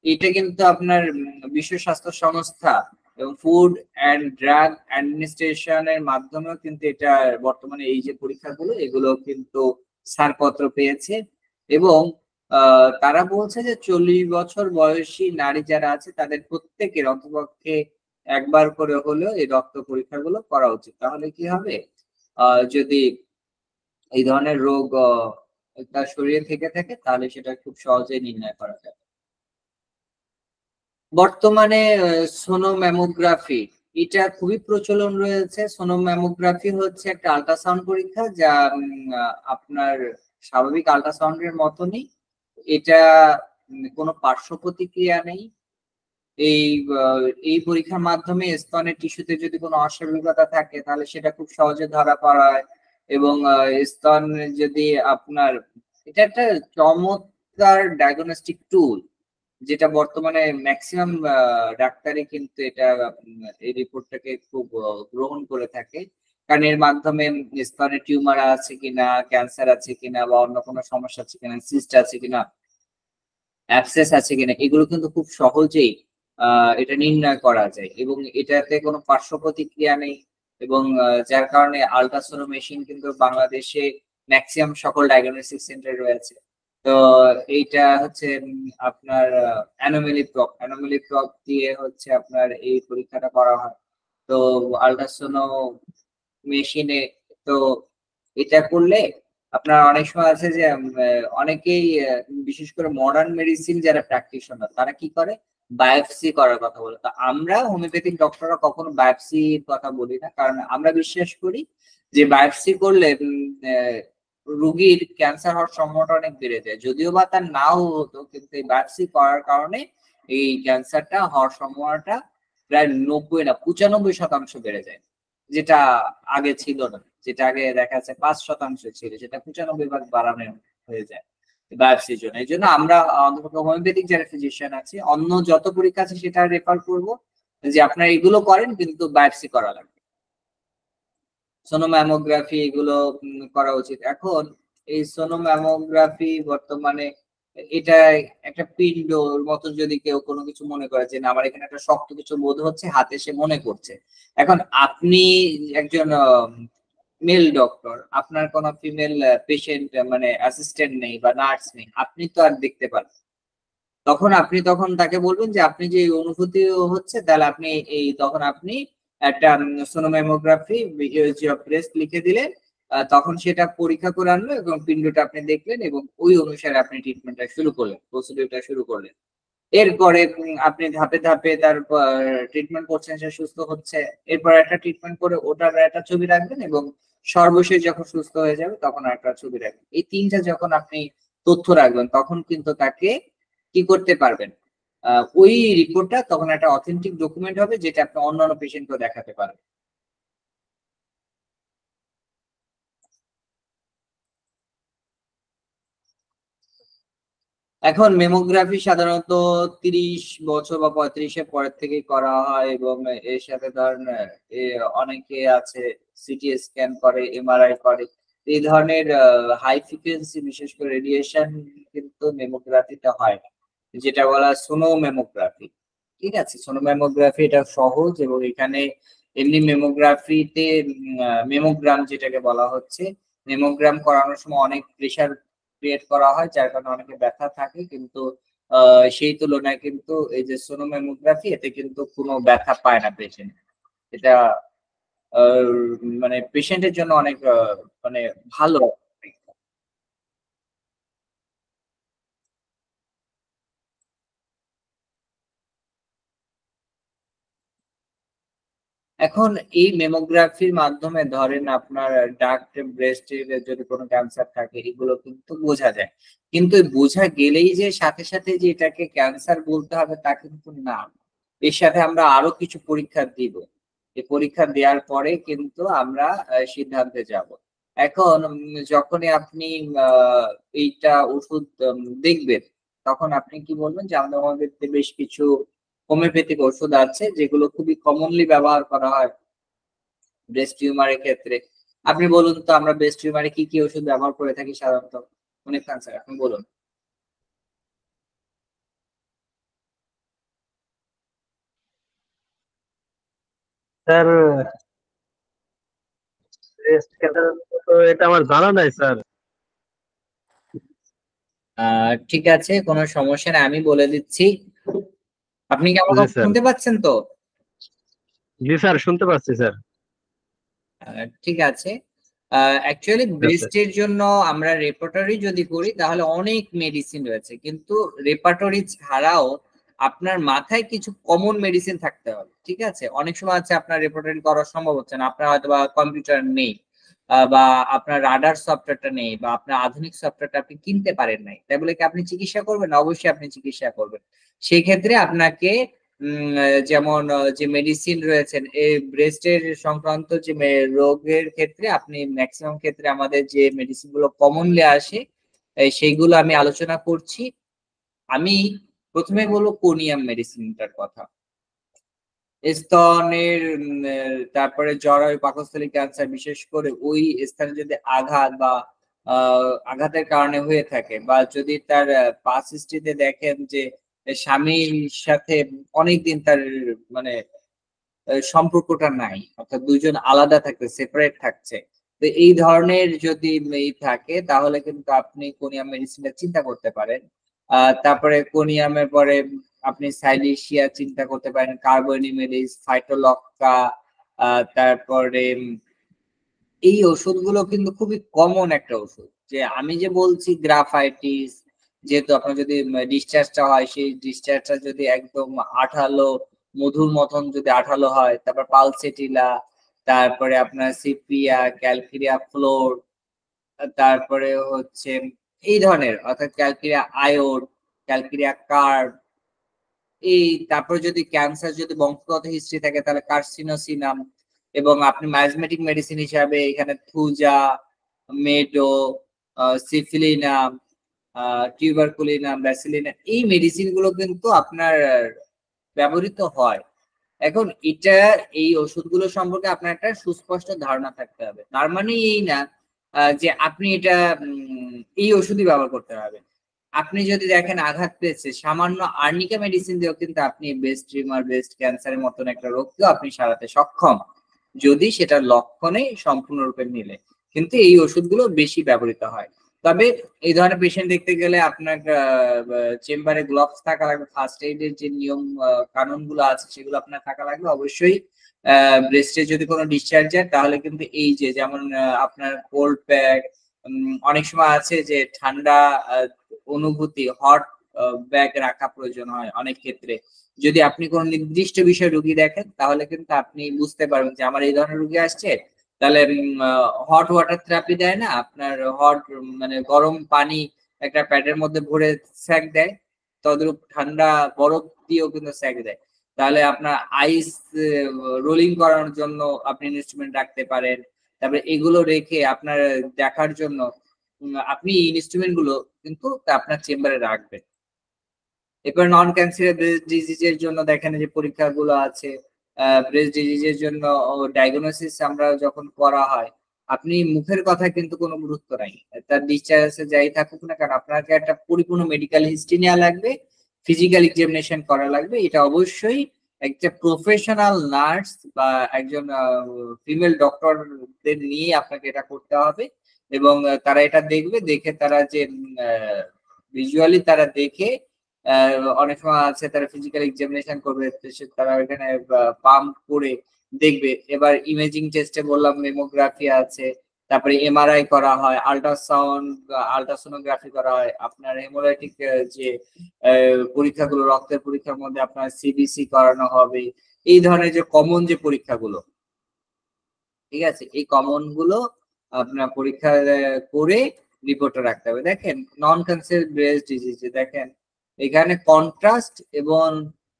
এটা কিন্তু আপনার বিশ্ব স্বাস্থ্য সংস্থা এবং ফুড অ্যান্ড ড্রাগ অ্যাডমিনিস্ট্রেশনের মাধ্যমেও কিন্তু এটা বর্তমানে এই যে পরীক্ষাগুলো এগুলো কিন্তু ছাড়পত্র পেয়েছে এবং তারা বলছে যে 40 বছর বয়সী নারী যারা আছে তাদের প্রত্যেকের অন্তপক্ষে একবার করে হলেও এই রক্ত পরীক্ষাগুলো করা উচিত। তাহলে কি হবে, যদি এই ধরনের রোগ তার শরীরে থেকে থাকে তাহলে সেটা খুব সহজেই নির্ণয় করা যায়। বর্তমানে সোনোম্যামোগ্রাফি এটা খুবই প্রচলন রয়েছে। সোনোম্যামোগ্রাফি হচ্ছে একটা আল্ট্রাসাউন্ড পরীক্ষা যা আপনার স্বাভাবিক আল্ট্রাসাউন্ডের মতনই। এটা কোনো পার্শ্ব প্রতিক্রিয়া নেই। এই পরীক্ষার মাধ্যমে স্তনের টিস্যুতে যদি কোনো অস্বাভাবিকতা থাকে তাহলে সেটা খুব সহজে ধরা পড়া হয় এবং স্তন যদি আপনার এটা একটা চমৎকার ডায়াগনস্টিক টুল যেটা বর্তমানে ম্যাক্সিমাম ডাক্তারই কিন্তু এটা এই রিপোর্টটাকে খুব গ্রহণ করে থাকে, কারণ এর মাধ্যমে স্তনে টিউমার আছে কিনা, ক্যান্সার আছে কিনা বা অন্য কোনো সমস্যা আছে কিনা, সিস্ট আছে কিনা, অ্যাবসেস আছে কিনা এগুলো কিন্তু খুব সহজেই এটা নির্ণয় করা যায় এবং এটাতে কোনো পার্শ্ব প্রতিক্রিয়া নেই এবং যার কারণে আল্ট্রাসোনো মেশিন কিন্তু বাংলাদেশে ম্যাক্সিমাম সকল ডায়াগনস্টিক সেন্টার রয়েছে। তো এইটা হচ্ছে আপনার অ্যানোমেলি প্রব দিয়ে হচ্ছে আপনার এই পরীক্ষাটা করা হয়। তো আল্ট্রাসোনো মেশিনে তো এটা করলে আপনার অনেক সময় আছে যে অনেকেই বিশেষ করে মডার্ন মেডিসিন যারা প্র্যাকটিশনার তারা কি করে বায়োপসি করার কথা বলে। তো আমরা হোমিওপ্যাথিক ডক্টররা কখনো বায়োপসির কথা বলি না, কারণ আমরা বিশ্বাস করি যে বায়োপসি করলে রোগীর ক্যান্সার হওয়ার সম্ভাবনাটা অনেক বেড়ে যায়। যদিও বা তার নাও হতো কিন্তু এই বায়োপসি করার কারণে এই ক্যান্সারটা হওয়ার সম্ভাবনাটা প্রায় 90 না 95% বেড়ে যায়, যেটা আগে ছিল না। যেটা আগে দেখা যাচ্ছে 5% ছিল সেটা 95 ভাগ বাড়ানো হয়ে যায় বায়োপসির জন্য। এই জন্য আমরা অন্তত হোমিওপ্যাথিক যারা ফিজিশিয়ান আছে অন্য যত পরীক্ষা আছে সেটা রেফার করব যে আপনারা এগুলো করেন কিন্তু বায়োপসি করা লাগবে, সোনোম্যামোগ্রাফি এগুলো করা উচিত। এখন এই সোনোম্যামোগ্রাফি বর্তমানে এটা একটা পিণ্ডর মতন যদি কেউ কোনো কিছু মনে করে যে না আমার এখানে একটা শক্ত কিছু বোধ হচ্ছে হাতে সে মনে করছে। এখন আপনি একজন মেল ডক্টর, আপনার কোনো ফিমেল পেশেন্ট মানে অ্যাসিস্ট্যান্ট নেই বা নার্স নেই, আপনি তো আর দেখতে পারেন। তখন তাকে বলবেন যে আপনি যে অনুভূতি হচ্ছে তাহলে আপনি তখন আপনি একটা সোনোম্যামোগ্রাফি ইউএসজি অফ ব্রেস্ট লিখে দিলেন, তখন সেটা পরীক্ষা করে আনলো এবং পিণ্ডটা আপনি দেখলেন এবং ওই অনুসারে আপনি ট্রিটমেন্টটা শুরু করলেন, প্রসিডিউরটা শুরু করলেন। এরপরে আপনি ধাপে ধাপে তার ট্রিটমেন্ট করছেন, সে সুস্থ হচ্ছে, এরপর একটা ট্রিটমেন্ট করে ওটার একটা ছবি রাখবেন এবং সর্বশেষ যখন সুস্থ হয়ে যাবে তখন একটা ছবি রাখবেন। এই তিনটা যখন আপনি তথ্য রাখবেন তখন কিন্তু তাকে কি করতে পারবেন, ওই রিপোর্টটা তখন একটা অথেন্টিক ডকুমেন্ট হবে যেটা আপনি অন্যান্য পেশেন্টকেও দেখাতে পারবেন। এখন মেমোগ্রাফি সাধারণত 30 বছর বা 35-এর পরের থেকেই করা হয় এবং এর সাথে ধরেন অনেকে আছে সিটি স্ক্যান করে, এমআরআই করে। এই ধরনের হাই ফ্রিকোয়েন্সি বিশেষ করে রেডিয়েশন কিন্তু মেমোগ্রাফিতে হয় না, যেটা বলা সোনোম্যামোগ্রাফি। ঠিক আছে, সোনোম্যামোগ্রাফি এটা সহজ এবং এখানে এমনি মেমোগ্রাফিতে মেমোগ্রাম যেটাকে বলা হচ্ছে, মেমোগ্রাম করানোর সময় অনেক প্রেসার ক্রিয়েট করা হয় যার কারণে অনেকে ব্যথা থাকে, কিন্তু সেই তুলনায় কিন্তু এই যে সোনোম্যামোগ্রাফি এতে কিন্তু কোনো ব্যথা পায় না পেশেন্ট। এটা মানে পেশেন্টের জন্য অনেক মানে ভালো। এখন এই মেমোগ্রাফির মাধ্যমে ধরেন আপনার ডাক্ট ব্রেস্টের যদি কোনো ক্যান্সার থাকে এগুলো কিন্তু বোঝা যায়, কিন্তু বোঝা গেলেই যে সাথে সাথে যে এটাকে ক্যান্সার বলতে হবে তা কিন্তু না। এর সাথে আমরা আরো কিছু পরীক্ষা দিব, এই পরীক্ষা দেওয়ার পরে কিন্তু আমরা সিদ্ধান্তে যাব। এখন যখনই আপনি এইটা ওষুধ দেখবেন তখন আপনি কি বলবেন যে আমাদের বেশ কিছু হোমিওপ্যাথিক ওষুধ আছে যেগুলো খুবই কমনলি ব্যবহার করা হয় ব্রেস্ট টিউমারের ক্ষেত্রে। আপনি বলুন তো আমরা ব্রেস্ট টিউমারে কি কি ওষুধ ব্যবহার করে থাকি সাধারণত? অনেক ক্যান্সার, আপনি বলুন। স্যার ব্রেস্ট ক্যান্সার তো এটা আমার জানা নাই স্যার। ঠিক আছে, কোনো সমস্যা নেই, আমি বলে দিচ্ছি। আপনি কি আমার জি কথা স্যার। শুনতে পাচ্ছেন তো? জি স্যার, শুনতে পাচ্ছি স্যার। ঠিক আছে। অ্যাকচুয়ালি আচ্ছা। ব্রেস্টের জন্য আমরা রেপার্টরি যদি করি তাহলে অনেক মেডিসিন রয়েছে, কিন্তু রেপার্টরি ছাড়াও আপনার মাথায় কিছু কমন মেডিসিন থাকতে হবে। ঠিক আছে, অনেক সময় আছে আপনার রেপার্টরি করা সম্ভব হচ্ছে না, আপনার হয়তো বা কম্পিউটার নেই, বা আপনার রাডার সফটওয়্যারটা নেই, বা আপনার আধুনিক সফটওয়্যারটা আপনি কিনতে পারেন নাই, তাই বলে কি আপনি চিকিৎসা করবেন? অবশ্যই আপনি চিকিৎসা করবেন। সেই ক্ষেত্রে আপনাকে যেমন যে মেডিসিন রয়েছেন এই ব্রেস্টের সংক্রান্ত যে রোগের ক্ষেত্রে আপনি ম্যাক্সিমাম ক্ষেত্রে আমাদের যে মেডিসিন গুলো কমনলি আসে সেইগুলো আমি আলোচনা করছি। আমি প্রথমে বলবো কোনিয়াম মেডিসিনটার কথা। স্তনের তারপরে জরায়ু পাকস্থলী ক্যান্সার, বিশেষ করে ওই স্থানে যদি আঘাত বা আঘাতের কারণে হয়ে থাকে, বা যদি তার পাস্ট হিস্ট্রিতে দেখেন যে স্বামীর সাথে অনেকদিন তার মানে সম্পর্কটা নাই, অর্থাৎ দুজন আলাদা থাকছে, সেপারেট থাকছে, তো এই ধরনের যদি থাকে তাহলে কিন্তু আপনি কোনিয়াম মেডিসিনটা চিন্তা করতে পারেন। তারপরে কোনিয়ামের পরে আপনি সাইলিশিয়া চিন্তা করতে পারেন, কার্বোনিমেডিস, ফাইটোলক্কা। তারপরে এই ওষুধগুলো কিন্তু খুবই কমন একটা ওষুধ। যে আমি যে বলছি গ্রাফাইটিস, যেহেতু আপনার যদি ডিসচার্জটা হয় সেই ডিসচার্জটা যদি একদম আঠালো, মধুর মতন যদি আঠালো হয়, তারপর পালসেটিলা, তারপরে আপনার সিপিয়া, ক্যালকেরিয়া ফ্লোর, তারপরে হচ্ছে এই ধরনের, অর্থাৎ ক্যালকেরিয়া আয়োড, ক্যালকেরিয়া কার্ভ, এই তারপরে যদি ক্যান্সার যদি বংশগত হিস্ট্রি থাকে তাহলে কার্সিনোসিনাম, এবং আপনি মাইজমেটিক মেডিসিন হিসাবে এখানে Thuja, meadow, syphilinum, tuberculinum, Bacillinum, এই মেডিসিন গুলো কিন্তু আপনার ব্যবহৃত হয়। এখন এটা, এই ওষুধগুলো সম্পর্কে আপনার একটা সুস্পষ্ট ধারণা থাকতে হবে। তার মানে এই না যে আপনি এটা এই ওষুধই ব্যবহার করতে হবে। আপনি যদি দেখেন আঘাত পেয়েছে, সামান্য আর্নিকা মেডিসিন দিয়েও কিন্তু আপনি ব্রেস্ট টিউমার, ব্রেস্ট ক্যান্সারের মতন একটা রোগকেও আপনি সারাতে সক্ষম, যদি সেটার লক্ষণে সম্পূর্ণরূপে মিলে। কিন্তু এই ওষুধগুলো বেশি ব্যবহৃত হয়। তবে এই ধরনের পেশেন্ট দেখতে গেলে আপনার চেম্বারে গ্লোভস থাকা লাগবে, ফার্স্ট এইডের যে নিয়ম কানুন গুলো আছে সেগুলো আপনার থাকা লাগবে অবশ্যই। ব্রেস্টে যদি কোনো ডিসচার্জ হয় তাহলে কিন্তু এই যে যেমন আপনার কোল্ড প্যাক, অনেক সময় আছে যে ঠান্ডা অনুভূতি, হট ব্যাগ রাখা প্রয়োজন হয় অনেক ক্ষেত্রে। যদি আপনি কোনো নির্দিষ্ট বিষয় রুগী দেখেন তাহলে কিন্তু আপনি বুঝতে পারবেন যে আমার এই ধরনের রুগী আসছে, তাহলে হট ওয়াটার থেরাপি দেয় না আপনার, হট মানে গরম পানি একটা প্যাডের মধ্যে ভরে সেক দেয়, তদ্রূপ ঠান্ডা বরফ দিয়েও কিন্তু সেক দেয়। তাহলে আপনার আইস রোলিং করানোর জন্য আপনি ইনস্ট্রুমেন্ট রাখতে পারেন। তারপরে এগুলো রেখে আপনার দেখার জন্য আপনি ইনস্ট্রুমেন্ট গুলো কিন্তু আপনার চেম্বারে রাখবেন। এরপর নন ক্যান্সারের ব্রেস্ট ডিজিজের জন্য দেখেন যে পরীক্ষাগুলো আছে। ব্রেস্ট ডিজিজের জন্য ডায়াগনোসিস আমরা যখন করা হয়, আপনি মুখের কথা কিন্তু কোনো গুরুত্ব নাই। তার ডিসচার্জ যাই থাকুক না কেন, আপনাকে একটা পরিপূর্ণ মেডিকেল হিস্ট্রি নেওয়া লাগবে, ফিজিক্যাল এক্সামিনেশন করা লাগবে। এটা অবশ্যই একটা প্রফেশনাল নার্স বা একজন ফিমেল ডক্টরদের নিয়ে আপনাকে এটা করতে হবে। এবং তারা এটা দেখবে, দেখে তারা যে ভিজুয়ালি তারা দেখে অনেক সময় আছে তারা ফিজিক্যাল এক্সামিনেশন করবে, তারা ওইখানে পাম্প করে দেখবে। এবার ইমেজিং টেস্টে বললাম মেমোগ্রাফি আছে, তারপরে এমআরআই করা হয়, আল্ট্রাসাউন্ড, আল্ট্রাসোনোগ্রাফি করা হয়, আপনার হেমোলাইটিক যে পরীক্ষাগুলো, রক্তের পরীক্ষার মধ্যে আপনার সিবিসি করানো হবে। এই ধরনের যে কমন যে পরীক্ষাগুলো, ঠিক আছে, এই কমন গুলো আপনার পরীক্ষা করে রিপোর্টে রাখতে হবে। দেখেন নন ক্যান্সার ব্রেস্ট ডিজিজ, দেখেন এখানে কন্ট্রাস্ট এবং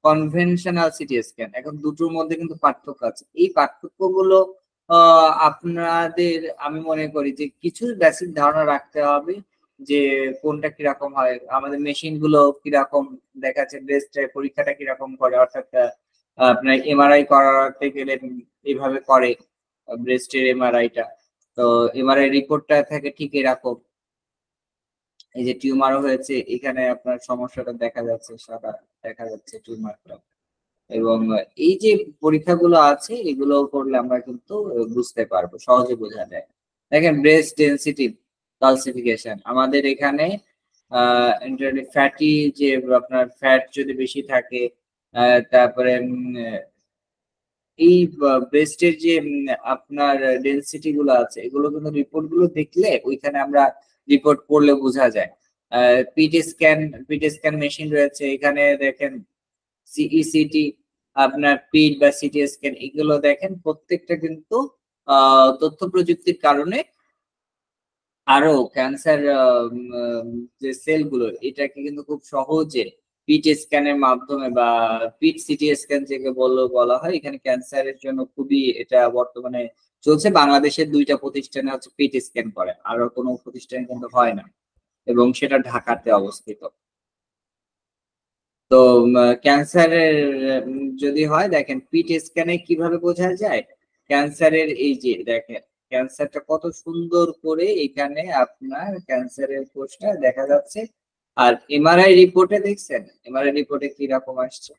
কনভেনশনাল সিটি স্ক্যান, এখন দুটোর মধ্যে কিন্তু পার্থক্য আছে। এই পার্থক্যগুলো আপনাদের আমি মনে করি যে কিছু বেসিক ধারণা রাখতে হবে যে কোনটা কিরকম হয়, আমাদের মেশিন গুলো কিরকম দেখাচ্ছে, ব্রেস্ট পরীক্ষাটা কিরকম করে, অর্থাৎ আপনার এমআরআই করাতে গেলে এইভাবে করে ব্রেস্টের এমআরআইটা। তো এমআরআই রিপোর্টটা থাকে ঠিক এরকম, এই যে টিউমারও হয়েছে, এখানে আপনার সমস্যাটা দেখা যাচ্ছে, সাদা দেখা যাচ্ছে টিউমারটা। এবং এই যে পরীক্ষাগুলো আছে এগুলো করলে আমরা কিন্তু বুঝতে পারবো, সহজে বোঝা যায়। দেখেন ব্রেস্ট ডেনসিটি ক্যালসিফিকেশন আমাদের এখানে ফ্যাটি, যে আপনার ফ্যাট যদি বেশি থাকে, তারপরে এই ব্রেস্টের যে আপনার ডেনসিটি গুলো আছে এগুলো কিন্তু রিপোর্ট গুলো দেখলে ওইখানে আমরা রিপোর্ট পড়লে বোঝা যায়। পিটি স্ক্যান মেশিন রয়েছে এখানে, দেখেন সিইসিটি, আপনার পিট বা সিটি স্ক্যান, এগুলো দেখেন প্রত্যেকটা কিন্তু তথ্য প্রযুক্তির কারণে আরো ক্যান্সার যে সেলগুলো এটাকে কিন্তু খুব সহজে পিটি স্ক্যানের মাধ্যমে বা পিট সিটি স্ক্যান যেকে বলা হয়, এখানে ক্যান্সারের জন্য খুবই এটা বর্তমানে চলছে। বাংলাদেশের 2টা প্রতিষ্ঠানে হচ্ছে পিটি স্ক্যান করে, আরো কোনো প্রতিষ্ঠানে কিন্তু হয় না, এবং সেটা ঢাকাতে অবস্থিত। তো ক্যান্সারের যদি হয়, দেখেন পিটি স্ক্যানে কিভাবে বোঝা যায় ক্যান্সারের, এই যে দেখেন ক্যান্সারটা কত সুন্দর করে এখানে আপনার ক্যান্সারের কোষটা দেখা যাচ্ছে। আর এমআরআই রিপোর্টে দেখছেন, এমআরআই রিপোর্টে কি রকম আসছে,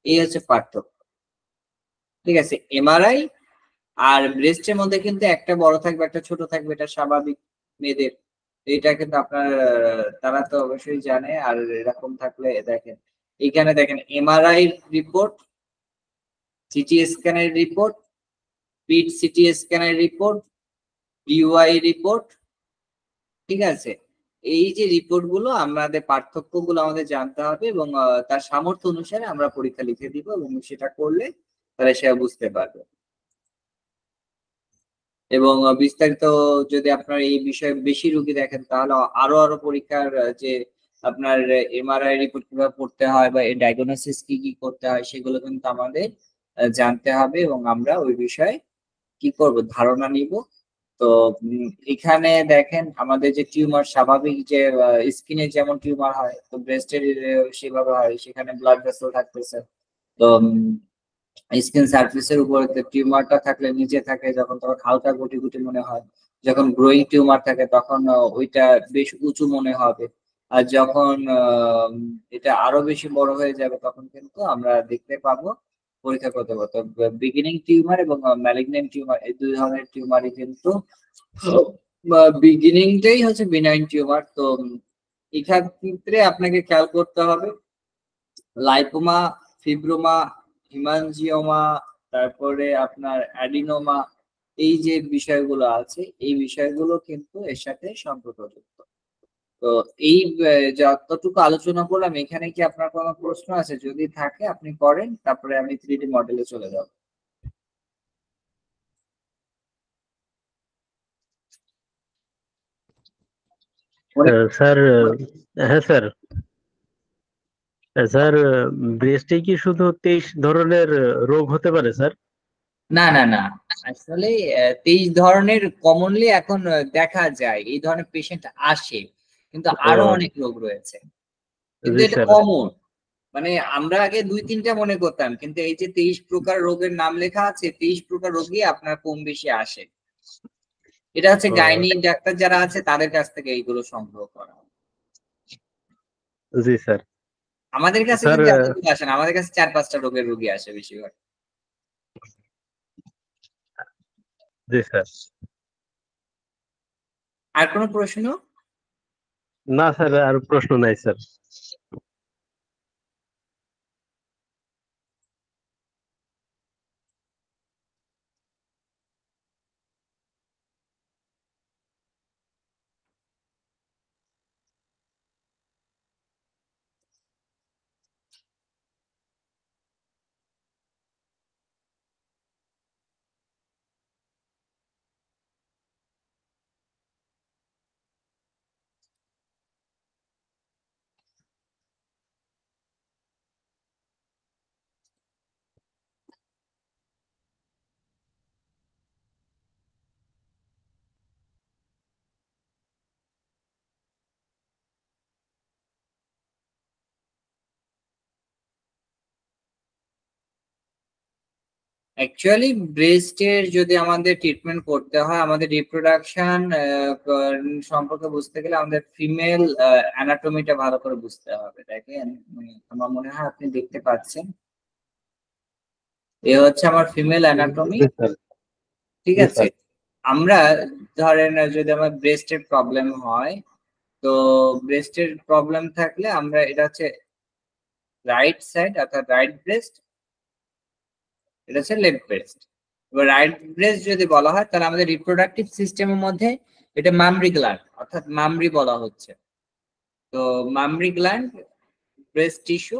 এই হচ্ছে পার্থক্য। ঠিক আছে, এমআরআই আর ব্রেস্টের মধ্যে কিন্তু একটা বড় থাকবে একটা ছোট থাকবে, এটা স্বাভাবিক মেয়েদের। এটা কিন্তু আপনার তারা তো অবশ্যই জানে। আর এরকম থাকলে দেখেন, এখানে দেখেন এমআরআই রিপোর্ট, সিটি স্ক্যানের রিপোর্ট, পিট সিটি স্ক্যানের রিপোর্ট, ডিওয়াই রিপোর্ট। ঠিক আছে, এই যে রিপোর্ট গুলো আমাদের পার্থক্য গুলো আমাদের জানতে হবে, এবং তার সামর্থ্য অনুসারে আমরা পরীক্ষা লিখে দিব, এবং সেটা করলে তাহলে সে বুঝতে পারবে। এবং বিস্তারিত যদি আপনার এই বিষয়ে বেশি রোগী দেখেন তাহলে আরো আরো পরীক্ষার যে আপনার এমআরআই রিপোর্ট কিভাবে পড়তে হয় বা ডায়াগনোসিস কি কি করতে হয় সেগুলো কিন্তু আমাদের জানতে হবে, এবং আমরা ওই বিষয়ে কি করব ধারণা নিব। তো এখানে দেখেন আমাদের যে টিউমার, স্বাভাবিক যে স্কিনে যেমন টিউমার হয়, তো ব্রেস্টের সেভাবে হয়, সেখানে ব্লাড ভেসেল থাকতেছে। তো স্কিন সারফেসের উপর টিউমারটা থাকলে নিচে থাকে, যখন তখন হালকা গুটি গুটি মনে হয়। যখন গ্রোয়িং টিউমার থাকে তখন ওইটা বেশ উঁচু মনে হবে। আর যখন এটা আরো বেশি বড় হয়ে যাবে তখন কিন্তু আমরা দেখতে পাবো, পরীক্ষা করতে পারবো। তো বিগিনিং টিউমার এবং ম্যালিগন্যান্ট টিউমার, এই 2 ধরনের টিউমারই কিন্তু বিগিনিংটাই হচ্ছে বিনাইন টিউমার। তো এখান ক্ষেত্রে আপনাকে খেয়াল করতে হবে লাইপোমা, ফিব্রোমা, হিমানজিওমা, তারপরে আপনার অ্যাডিনোমা, এই যে বিষয়গুলো আছে এই বিষয়গুলো কিন্তু এর সাথে সম্পর্কযুক্ত। তো এই যতটুকু আলোচনা করলাম, এখানে কি আপনার কোনো প্রশ্ন আছে? যদি থাকে আপনি করেন, তারপরে আমি 3D মডেলে চলে যাব। মনে স্যার, হ্যাঁ স্যার। স্যার, ব্রেস্টে কি শুধু 23 ধরনের রোগ হতে পারে স্যার? না না না, আসলে 23 ধরনের কমনলি এখন দেখা যায়, এই ধরনের পেশেন্ট আসে, কিন্তু আরো ও, অনেক রোগ রয়েছে, কিন্তু জি এটা স্যার। কমন। মানে আমরা আগে 2-3টা মনে করতাম, কিন্তু এই যে 23 প্রকার রোগের নাম লেখা আছে, 23 প্রকার রোগী আপনার কম বেশি আসে। এটা হচ্ছে ও, গাইনি ডাক্তার যারা আছে তাদের কাছ থেকে এইগুলো সংগ্রহ করা। জি স্যার। আমাদের কাছে স্যার, কিন্তু এতগুলো আসে না, আমাদের কাছে 4-5টা রোগের রোগী আসে বেশিরভাগ। জি স্যার। আর কোনো প্রশ্ন? না স্যার, আর প্রশ্ন নাই স্যার। অ্যাকচুয়ালি ব্রেস্টের যদি আমাদের ট্রিটমেন্ট করতে হয়, আমাদের রিপ্রোডাকশন সম্পর্কে বুঝতে গেলে আমাদের ফিমেল অ্যানাটমিটা ভালো করে বুঝতে হবে। দেখেন, আমার মনে হয় আপনি দেখতে পাচ্ছেন, এ হচ্ছে আমার ফিমেল অ্যানাটমি। ঠিক জি আছে, স্যার। আমরা ধরেন যদি আমার ব্রেস্টের প্রবলেম হয়, তো ব্রেস্টের প্রবলেম থাকলে আমরা এটা হচ্ছে রাইট সাইড অর্থাৎ রাইট ব্রেস্ট, এটা হচ্ছে লেফট ব্রেস্ট। এবার রাইট ব্রেস্ট যদি বলা হয় তাহলে আমাদের রিপ্রোডাক্টিভ সিস্টেমের মধ্যে এটা মামরি গ্ল্যান্ড অর্থাৎ মামরি বলা হচ্ছে। তো মামরি গ্ল্যান্ড, ব্রেস্ট টিস্যু।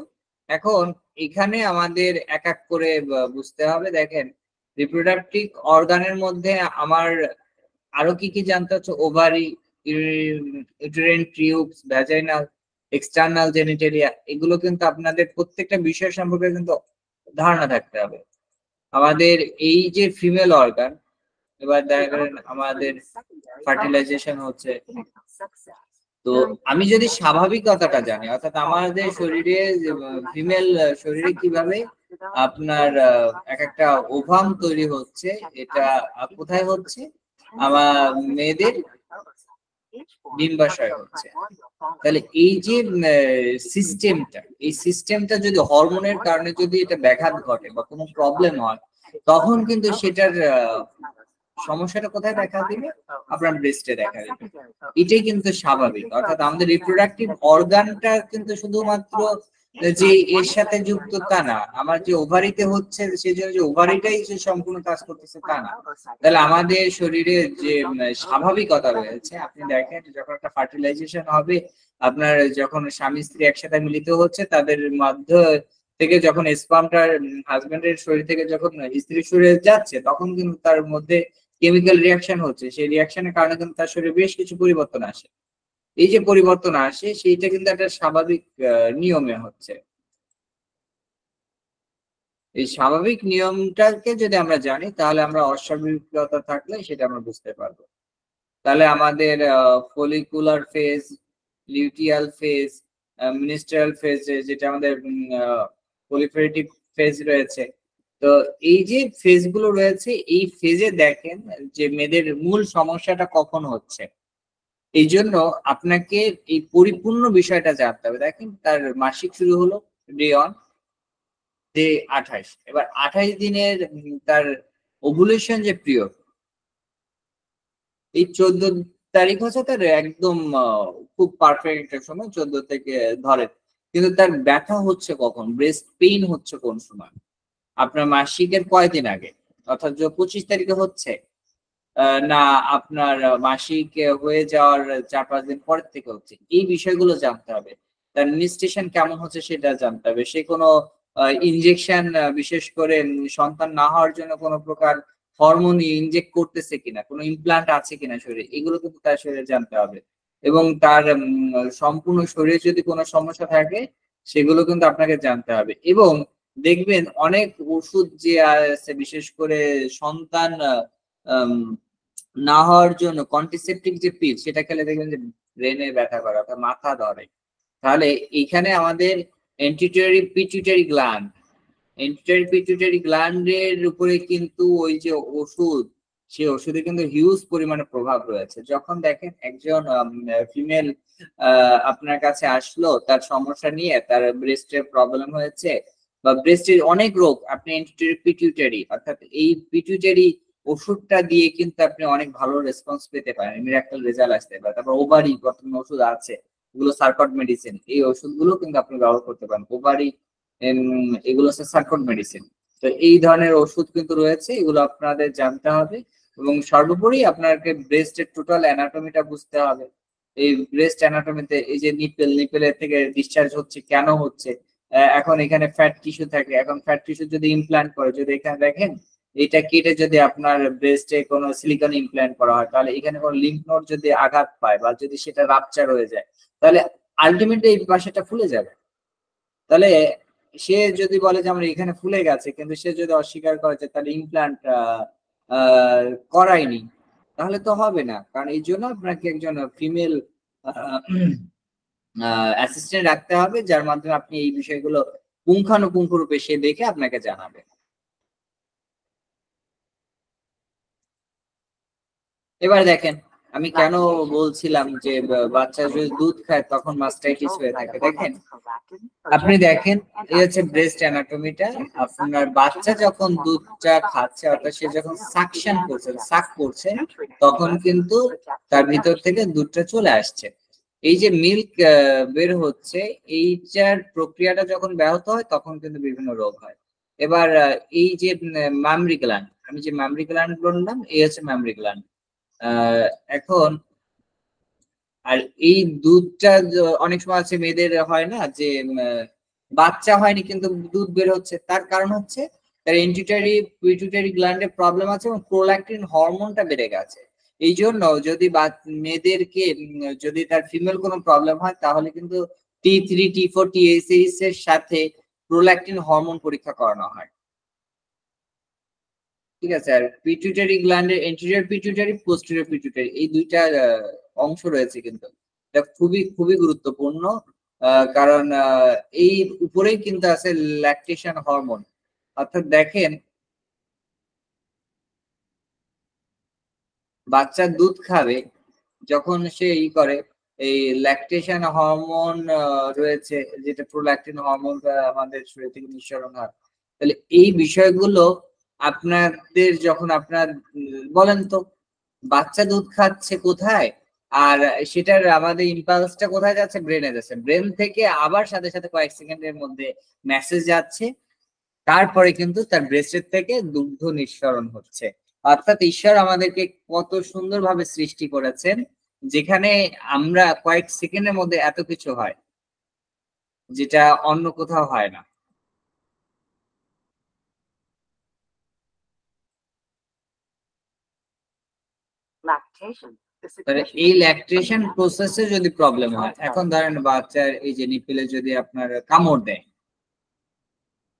এখন এখানে আমাদের এক এক করে বুঝতে হবে। দেখেন, রিপ্রোডাক্টিভ অর্গানের মধ্যে আমার আরো কি কি জানতে হচ্ছে, ovary, uterine tubes, vaginal, external genitalia, এগুলো কিন্তু আপনাদের প্রত্যেকটা বিষয় সম্পর্কে কিন্তু ধারণা থাকতে হবে। আমাদের এই যে ফিমেল অর্গান, এবার দেখেন আমাদের ফার্টিলাইজেশন হচ্ছে। তো আমি যদি স্বাভাবিকতাটা জানি, অর্থাৎ আমাদের শরীরে ফিমেল শরীরে কিভাবে আপনার এক একটা ওভাম তৈরি হচ্ছে, এটা কোথায় হচ্ছে, আমার মেয়েদের ডিম্বাশয় হচ্ছে। তাহলে এই যে সিস্টেমটা, এই সিস্টেমটা যদি হরমোনের কারণে যদি এটা ব্যাঘাত ঘটে বা কোনো প্রবলেম হয়, তখন কিন্তু সেটার সমস্যাটা কোথায় দেখা দিবে, আপনার ব্রেস্টে দেখা দিবে। এটাই কিন্তু স্বাভাবিক। অর্থাৎ আমাদের রিপ্রোডাক্টিভ অর্গানটা কিন্তু শুধুমাত্র যে এর সাথে যুক্ত তা না, আমার যে ওভারিতে হচ্ছে সেই জন্য যে ওভারিটাই যে সম্পূর্ণ কাজ করতেছে তা না। তাহলে আমাদের শরীরে যে স্বাভাবিকতা রয়েছে, আপনি দেখেন যখন একটা ফার্টিলাইজেশন হবে, আপনার যখন স্বামী স্ত্রী একসাথে মিলিত হচ্ছে, তাদের মধ্য থেকে যখন স্পামটা হাজবেন্ডের শরীর থেকে যখন স্ত্রীর শরীরে যাচ্ছে, তখন কিন্তু তার মধ্যে কেমিক্যাল রিয়াকশন হচ্ছে। সেই রিয়াকশনের কারণে কিন্তু তার শরীরে বেশ কিছু পরিবর্তন আসে। এই যে পরিবর্তন আসে, সেইটা কিন্তু একটা স্বাভাবিক নিয়মে হচ্ছে। এই স্বাভাবিক নিয়মটাকে যদি আমরা জানি, তাহলে আমরা অস্বাভাবিকতা থাকলে সেটা আমরা বুঝতে পারবো। তাহলে আমাদের follicular phase, luteal phase, ministerial phase, যেটা আমাদের প্রলিফারেটিভ ফেজ রয়েছে। তো এই যে ফেজ গুলো রয়েছে, এই ফেজে দেখেন যে মেয়েদের মূল সমস্যাটা কখন হচ্ছে। এই জন্য আপনাকে এই পরিপূর্ণ বিষয়টা জানতে হবে। দেখেন, তার মাসিক শুরু হলো ডে 1, ডে 28। এবার 28 দিনের তার ওভুলেশন যে পিরিয়ড, এই 14 তারিখ হচ্ছে তার একদম খুব পারফেক্ট একটা সময়, 14 থেকে ধরেন। কিন্তু তার ব্যথা হচ্ছে কখন, ব্রেস্ট পেইন হচ্ছে কোন সময়, আপনার মাসিকের কয়দিন আগে, অর্থাৎ 25 তারিখে হচ্ছে, না আপনার মাসিক হয়ে যাওয়ার 4-5 দিন পরের থেকে হচ্ছে। এই বিষয়গুলো জানতে হবে। তার নিস্টেশন কেমন হচ্ছে সেটা জানতে হবে। সে কোনো ইনজেকশন, বিশেষ করে সন্তান না হওয়ার জন্য কোনো প্রকার হরমোন ইনজেক্ট করতেছে কিনা, কোনো ইমপ্লান্ট আছে কিনা শরীরে, এগুলো কিন্তু তার শরীরে জানতে হবে। এবং তার সম্পূর্ণ শরীরে যদি কোনো সমস্যা থাকে, সেগুলো কিন্তু আপনাকে জানতে হবে। এবং দেখবেন অনেক ওষুধ যে আছে, বিশেষ করে সন্তান না হওয়ার জন্য কন্ট্রাসেপটিভ যে পিল, সেটা খেলে দেখবেন যে ব্রেনে ব্যথা করে অর্থাৎ মাথা ধরে। তাহলে এখানে আমাদের এন্টিটিউটারি পিটুইটারি গ্ল্যান্ড, এন্টিটিউটারি পিটুইটারি গ্ল্যান্ডের উপরে কিন্তু ওই যে ওষুধ, সেই ওষুধে কিন্তু হিউজ পরিমাণে প্রভাব রয়েছে। যখন দেখেন একজন ফিমেল আপনার কাছে আসলো তার সমস্যা নিয়ে, তার ব্রেস্টের প্রবলেম হয়েছে বা ব্রেস্টের অনেক রোগ, আপনি এন্টিটিউটারি পিটুইটারি অর্থাৎ এই পিটুইটারি ওষুধটা দিয়ে কিন্তু আপনি অনেক ভালো রেসপন্স পেতে পারেন, মিরাক্কেল রেজাল্ট আসতে পারে। তারপর ওভারি বর্তমানে ওষুধ আছে, এগুলো সার্কট মেডিসিন, এই ওষুধগুলো কিন্তু আপনি ব্যবহার করতে পারেন। ওভারি এগুলো হচ্ছে সার্কট মেডিসিন। তো এই ধরনের ওষুধ কিন্তু রয়েছে, এগুলো আপনাদের জানতে হবে। এবং সর্বোপরি আপনাকে ব্রেস্টের টোটাল অ্যানাটমিটা বুঝতে হবে। এই ব্রেস্ট অ্যানাটমিতে এই যে নিপেলের থেকে ডিসচার্জ হচ্ছে কেন হচ্ছে, এখন এখানে ফ্যাট টিস্যু থাকে, এখন ফ্যাট টিস্যু যদি ইমপ্ল্যান্ট করে, যদি এখানে দেখেন এটা কেটে যদি আপনার ব্রেস্টে কোনো সিলিকন ইমপ্ল্যান্ট করা হয়, তাহলে এখানে কোনো লিম্ফ নোড যদি আঘাত পায় বা যদি সেটা রাপচার হয়ে যায়, তাহলে আলটিমেটলি এই পাশেটা ফুলে যাবে। তাহলে সে যদি বলে যে আমার এখানে ফুলে গেছে, কিন্তু সে যদি অস্বীকার করে যে তাহলে ইমপ্ল্যান্ট করায়নি, তাহলে তো হবে না। কারণ এই জন্য আপনাকে একজন ফিমেল অ্যাসিস্ট্যান্ট রাখতে হবে, যার মাধ্যমে আপনি এই বিষয়গুলো পুঙ্খানুপুঙ্খ রূপে সে দেখে আপনাকে জানাবে। এবার দেখেন আমি কেন বলছিলাম যে বাচ্চা যদি দুধ খায় তখন মাস্টাইটিস হয়ে থাকে। দেখেন আপনি দেখেন এই হচ্ছে ব্রেস্ট অ্যানাটমিটা। আপনার বাচ্চা যখন দুধটা খাচ্ছে অর্থাৎ সে যখন সাকশন করছে, সাক করছে, তখন কিন্তু তার ভিতর থেকে দুধটা চলে আসছে। এই যে মিল্ক বের হচ্ছে, এইটার প্রক্রিয়াটা যখন ব্যাহত হয় তখন কিন্তু বিভিন্ন রোগ হয়। এবার এই যে মামরি গ্ল্যান্ড, আমি যে মামরি গ্ল্যান্ড বললাম, এই হচ্ছে মামরি গ্ল্যান্ড। এখন আর এই দুধটা অনেক সময় আছে মেয়েদের হয় না যে বাচ্চা হয়নি কিন্তু দুধ বের হচ্ছে, তার কারণ হচ্ছে তার এন্টিটারি পিটুইটারি গ্ল্যান্ডে প্রবলেম আছে এবং প্রোল্যাকটিন হরমোনটা বেড়ে গেছে। এই জন্য যদি মেয়েদেরকে যদি তার ফিমেল কোনো প্রবলেম হয় তাহলে কিন্তু T3, T4, TSH এর সাথে প্রোল্যাকটিন হরমোন পরীক্ষা করানো হয়। ঠিক আছে। আর পিটুইটারি গ্ল্যান্ডের এন্টিরিয়র পিটুইটারি, পোস্টেরিয়র পিটুইটারি, এই দুইটা অংশ রয়েছে কিন্তু এটা খুবই খুবই গুরুত্বপূর্ণ। কারণ এই উপরেই কিন্তু আছে ল্যাকটেশন হরমোন। অর্থাৎ দেখেন বাচ্চা দুধ খাবে যখন সে করে এই ল্যাকটেশন হরমোন রয়েছে, যেটা প্রোল্যাকটিন হরমোন আমাদের শরীর থেকে নিঃসরণ হয়। তাহলে এই বিষয়গুলো আপনাদের যখন আপনার বলেন তো বাচ্চা দুধ খাচ্ছে কোথায়, আর সেটার আমাদের ইম্পালসটা কোথায় যাচ্ছে? ব্রেনে যাচ্ছে। ব্রেন থেকে আবার সাথে সাথে কয়েক সেকেন্ডের মধ্যে মেসেজ যাচ্ছে, তারপরে কিন্তু তার ব্রেস্টের থেকে দুগ্ধ নিঃসরণ হচ্ছে। অর্থাৎ ঈশ্বর আমাদেরকে কত সুন্দরভাবে সৃষ্টি করেছেন, যেখানে আমরা কয়েক সেকেন্ডের মধ্যে এত কিছু হয় যেটা অন্য কোথাও হয় না। এই ল্যাকটেশন প্রসেসে যদি প্রবলেম হয়, এখন ধরেন বাচ্চার এই যে নিপিলে যদি আপনার কামড় দেয়,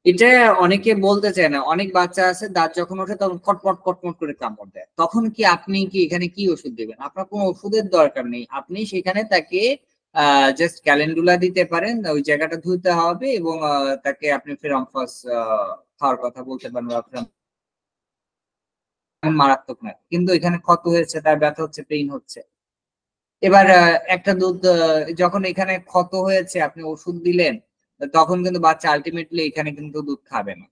এটা অনেকে বলতে চায় না। অনেক বাচ্চা আছে দাঁত যখন ওঠে তখন কটমট কটমট করে কামড় দেয়, তখন কি আপনি কি এখানে কি ওষুধ দেবেন? আপনার কোনো ওষুধের দরকার নেই, আপনি সেখানে তাকে জাস্ট ক্যালেন্ডুলা দিতে পারেন, ওই জায়গাটা ধুতে হবে এবং তাকে আপনি ফেরামফাস খাওয়ার কথা বলতে পারেন। মারাত্মক না, কিন্তু এখানে ক্ষত হয়েছে, তার ব্যথা হচ্ছে, পেইন হচ্ছে। এবার একটা দুধ যখন এখানে ক্ষত হয়েছে আপনি ওষুধ দিলেন, তখন কিন্তু বাচ্চা আলটিমেটলি এখানে কিন্তু দুধ খাবে না,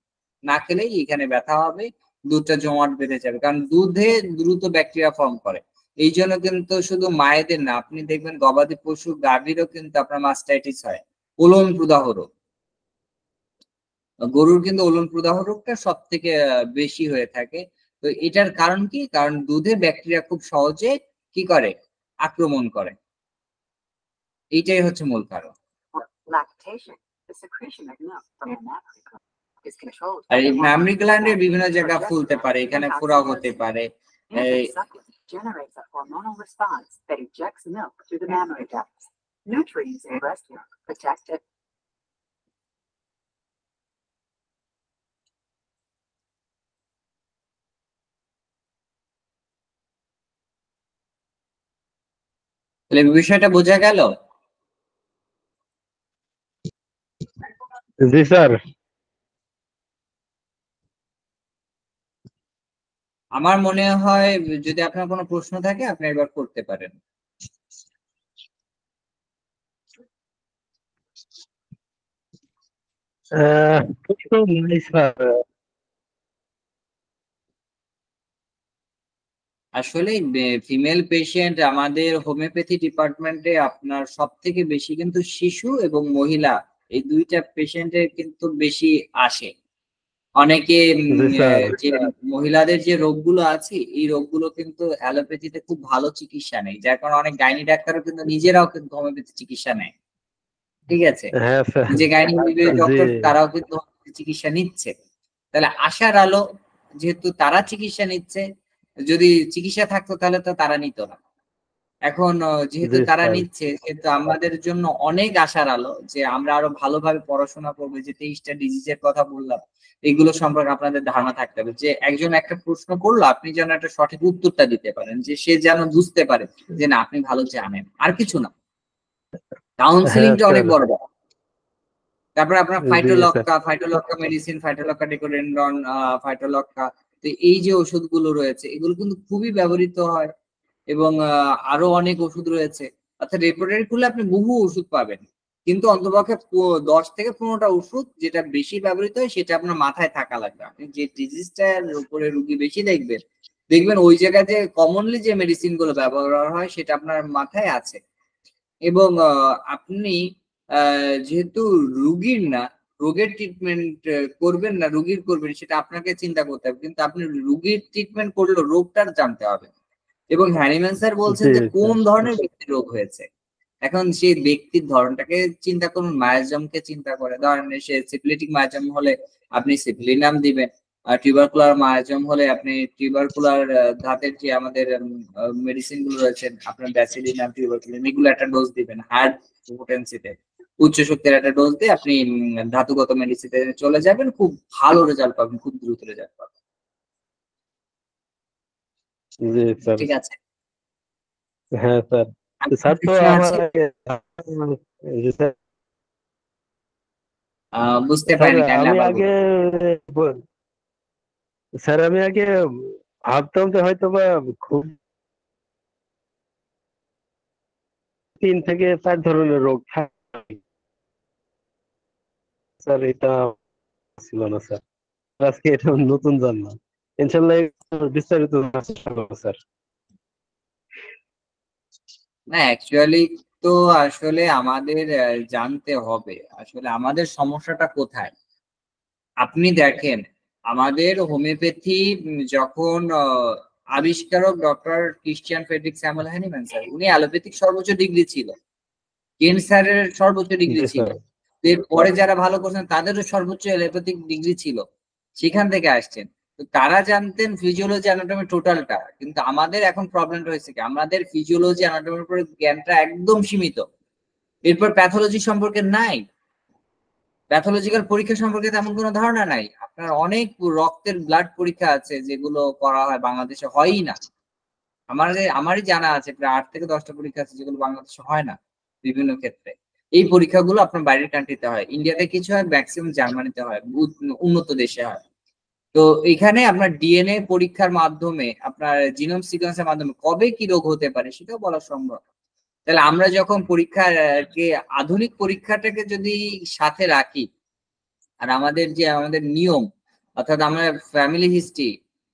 না খেলেই এখানে ব্যথা হবে, দুধটা জমাট বেঁধে যাবে। কারণ দুধে দ্রুত ব্যাকটেরিয়া ফর্ম করে। এই জন্য কিন্তু শুধু মায়েদের না, আপনি দেখবেন গবাদি পশু গাভীরও কিন্তু আপনার মাস্টাইটিস হয়, ওলন প্রদাহ রোগ। গরুর কিন্তু ওলন প্রদাহ রোগটা সব থেকে বেশি হয়ে থাকে। তো এটার কারণ কি? কারণ দুধে ব্যাকটেরিয়া খুব সহজে কি করে? আক্রমণ করে। এইটাই হচ্ছে মূল কারণ। আর এই মামরি গ্ল্যান্ডের বিভিন্ন জায়গা ফুলতে পারে, এখানে ফোড়া হতে পারে। তাহলে বিষয়টা বোঝা গেল? জি স্যার। আমার মনে হয় যদি আপনার কোনো প্রশ্ন থাকে আপনি এবার করতে পারেন। প্রশ্ন নাই স্যার। আসলে ফিমেল পেশেন্ট আমাদের হোমিওপ্যাথি ডিপার্টমেন্টে আপনার সব থেকে বেশি কিন্তু শিশু এবং মহিলা, এই দুইটা পেশেন্টের কিন্তু বেশি আসে। অনেকে জি স্যার। যে মহিলাদের যে রোগগুলো আছে এই রোগগুলো কিন্তু অ্যালোপ্যাথিতে খুব ভালো চিকিৎসা নেই, যার কারণে অনেক গাইনি ডাক্তারও কিন্তু নিজেরাও কিন্তু হোমিওপ্যাথি চিকিৎসা নেয়। ঠিক আছে। হ্যাঁ স্যার। যে গাইনি জি ডক্টর তারাও কিন্তু চিকিৎসা নিচ্ছে। তাহলে আশার আলো, যেহেতু তারা চিকিৎসা নিচ্ছে, যদি চিকিৎসা থাকতো তাহলে তো তারা নিত না। এখন যেহেতু জি তারা স্যার। নিচ্ছে, সেহেতু আমাদের জন্য অনেক আশার আলো যে আমরা আরো ভালোভাবে পড়াশোনা করবো। যে 23টা ডিজিজের কথা বললাম, এগুলো সম্পর্কে আপনাদের ধারণা থাকতে হবে, যে একজন একটা প্রশ্ন করলো আপনি যেন একটা সঠিক উত্তরটা দিতে পারেন, যে সে যেন বুঝতে পারে যে না আপনি ভালো জানেন, আর কিছু না। হ্যাঁ কাউন্সিলিংটা অনেক স্যার। বড় ব্যাপার। তারপরে আপনার জি sir. Phytolacca medicine, Phytolacca decandra, Phytolacca, তো এই যে ওষুধগুলো রয়েছে এগুলো কিন্তু খুবই ব্যবহৃত হয়। এবং আরো অনেক ওষুধ রয়েছে। অর্থাৎ রেপোর্টারি খুললে আপনি বহু ওষুধ পাবেন, কিন্তু অন্তপক্ষে 10 থেকে 15টা ওষুধ যেটা বেশি ব্যবহৃত হয় সেটা আপনার মাথায় থাকা লাগবে। আপনি যে ডিজিজটার উপরে রুগী বেশি দেখবেন, দেখবেন ওই জায়গায় যে কমনলি যে মেডিসিন গুলো ব্যবহার হয় সেটা আপনার মাথায় আছে। এবং আপনি যেহেতু রুগীর না, রোগের ট্রিটমেন্ট করবেন না, রুগীর করবেন সেটা আপনাকে চিন্তা করতে হবে। কিন্তু আপনি রুগীর ট্রিটমেন্ট করলেও রোগটার জানতে হবে। এবং হ্যানিম্যান স্যার বলছেন জি যে কোন স্যার। ধরনের ব্যক্তির রোগ হয়েছে। এখন সেই ব্যক্তির ধরনটাকে চিন্তা করুন, মায়াজমকে চিন্তা করে। ধরেন সে সিফিলিটিক মায়াজম হলে আপনি সিফিলিনাম দিবেন। আর টিউবারকুলার মায়াজম হলে আপনি টিউবারকুলার ধাতের যে আমাদের মেডিসিন গুলো রয়েছে, আপনার ব্যাসিলিনাম, টিউবারকুলিন, এগুলো একটা ডোজ দিবেন হার্ড পোটেন্সিতে। উচ্চ শক্তির একটা ডোজ দিয়ে আপনি ধাতুগত মেডিসিনে চলে যাবেন, খুব ভালো রেজাল্ট পাবেন, খুব দ্রুত রেজাল্ট পাবেন। জি স্যার। ঠিক আছে? হ্যাঁ স্যার। আপনার স্যার তো প্রশ্ন আমার আছে? জি স্যার। বুঝতে স্যার পারিনি, কাইন্ডলি আমি আবার আগে বলুন। স্যার আমি আগে ভাবতাম যে হয়তো বা খুব 3 থেকে 4 ধরনের রোগ থাকে স্যার, এটা ছিল না স্যার। আজকে এটা নতুন জানলাম। ইনশাল্লাহ বিস্তারিত জানার চেষ্টা করবো স্যার। না, অ্যাকচুয়ালি তো আসলে আমাদের জানতে হবে আসলে আমাদের সমস্যাটা কোথায়। আপনি দেখেন, আমাদের হোমিওপ্যাথি যখন আবিষ্কারক doctor Christian Frederick Samuel Hahnemann sir, উনি অ্যালোপ্যাথিক সর্বোচ্চ ডিগ্রি ছিল, ক্যান্সারের সর্বোচ্চ ডিগ্রি জি ছিল। স্যার। এরপরে যারা ভালো করছেন তাদেরও সর্বোচ্চ অ্যালোপ্যাথিক ডিগ্রি ছিল, সেখান থেকে আসছেন। তো তারা জানতেন ফিজিওলজি অ্যানাটমি টোটালটা, কিন্তু আমাদের এখন প্রবলেমটা হয়েছে কি, আমাদের ফিজিওলজি অ্যানাটমির উপরে জ্ঞানটা একদম সীমিত। এরপর প্যাথোলজি সম্পর্কে নাই, প্যাথোলজিক্যাল পরীক্ষা সম্পর্কে তেমন কোনো ধারণা নাই। আপনার অনেক রক্তের ব্লাড পরীক্ষা আছে যেগুলো করা হয়, বাংলাদেশে হয়ই না। আমারই জানা আছে প্রায় 8 থেকে 10টা পরীক্ষা আছে যেগুলো বাংলাদেশে হয় না বিভিন্ন ক্ষেত্রে। এই পরীক্ষাগুলো আপনার বাইরের কান্ট্রিতে হয়, ইন্ডিয়াতে কিছু হয়, ম্যাক্সিমাম জার্মানিতে হয়, উন্নত দেশে হয়। তো এখানে আপনার ডিএনএ পরীক্ষার মাধ্যমে, আপনার জিনোম সিকোয়েন্সের মাধ্যমে কবে কি রোগ হতে পারে সেটাও বলা সম্ভব। তাহলে আমরা যখন পরীক্ষাকে, আধুনিক পরীক্ষাটাকে যদি সাথে রাখি, আর আমাদের নিয়ম, অর্থাৎ আমরা ফ্যামিলি হিস্ট্রি,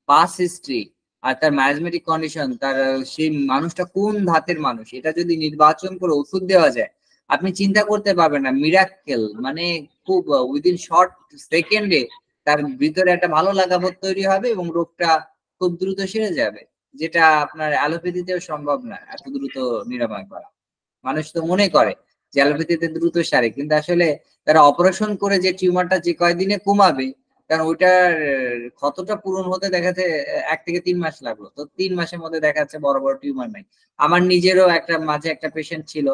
পাস হিস্ট্রি, আর তার ম্যাজমেটিক কন্ডিশন, তার সেই মানুষটা কোন ধাতের মানুষ, এটা যদি নির্বাচন করে ওষুধ দেওয়া যায়, আপনি চিন্তা করতে পারবেন না, মিরাক্কেল মানে খুব উইদিন শর্ট সেকেন্ডে তার ভিতরে একটা ভালো লাগাবোধ তৈরি হবে এবং রোগটা খুব দ্রুত সেরে যাবে, যেটা আপনার অ্যালোপ্যাথিতেও সম্ভব না এত দ্রুত নিরাময় করা। মানুষ তো মনে করে যে অ্যালোপ্যাথিতে দ্রুত সারে, কিন্তু আসলে তারা অপারেশন করে যে টিউমারটা যে কয়দিনে কমাবে, কারণ ওইটার ক্ষতটা পূরণ হতে দেখা যাচ্ছে 1 থেকে 3 মাস লাগলো, তো 3 মাসের মধ্যে দেখা যাচ্ছে বড় বড় টিউমার নাই। আমার নিজেরও মাঝে একটা পেশেন্ট ছিল,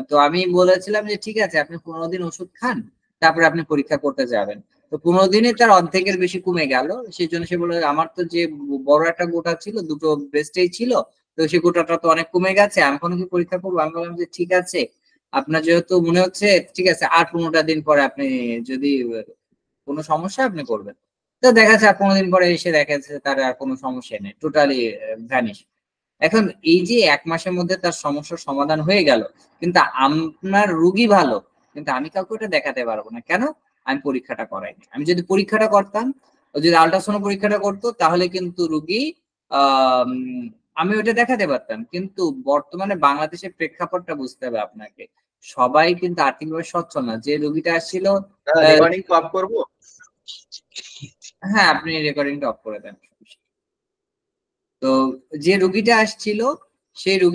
তো আমি বলেছিলাম যে ঠিক আছে আপনি 15 দিন ওষুধ খান, তারপরে আপনি পরীক্ষা করতে যাবেন। তো 15 দিনে তার অর্ধেকের বেশি কমে গেল। সেই জন্য সে বলে আমার তো যে বড় একটা গোটা ছিল, দুটো ব্রেস্টেই ছিল, তো সেই গোটাটা তো অনেক কমে গেছে, আমি কোনো কি পরীক্ষা করবো? আমি বললাম যে ঠিক আছে, আপনার যেহেতু মনে হচ্ছে, ঠিক আছে আর 15টা দিন পরে আপনি যদি কোনো সমস্যা আপনি করবেন। তো দেখা যাচ্ছে আর 15 দিন পরে এসে দেখা যাচ্ছে তার আর কোনো সমস্যা নেই, টোটালি ভ্যানিশ। এখন এই যে 1 মাসের মধ্যে তার সমস্যার সমাধান হয়ে গেল, কিন্তু আপনার রুগী ভালো, কিন্তু আমি কাউকে ওটা দেখাতে পারবো না। কেন? আমি পরীক্ষাটা করাইনি। আমি যদি পরীক্ষাটা করতাম, ও যদি আল্ট্রাসাউন্ড পরীক্ষাটা করতো, তাহলে কিন্তু রুগী আহ আমি ওইটা দেখাতে পারতাম। কিন্তু বর্তমানে বাংলাদেশের প্রেক্ষাপটটা বুঝতে হবে আপনাকে, সবাই কিন্তু আর্থিকভাবে সচ্ছল না। যে রুগীটা আসছিল, রেকর্ডিং তো অফ করবো? হ্যাঁ আপনি রেকর্ডিংটা অফ করে দেন। তো যে রুগীটা আসছিল, সেই রুগী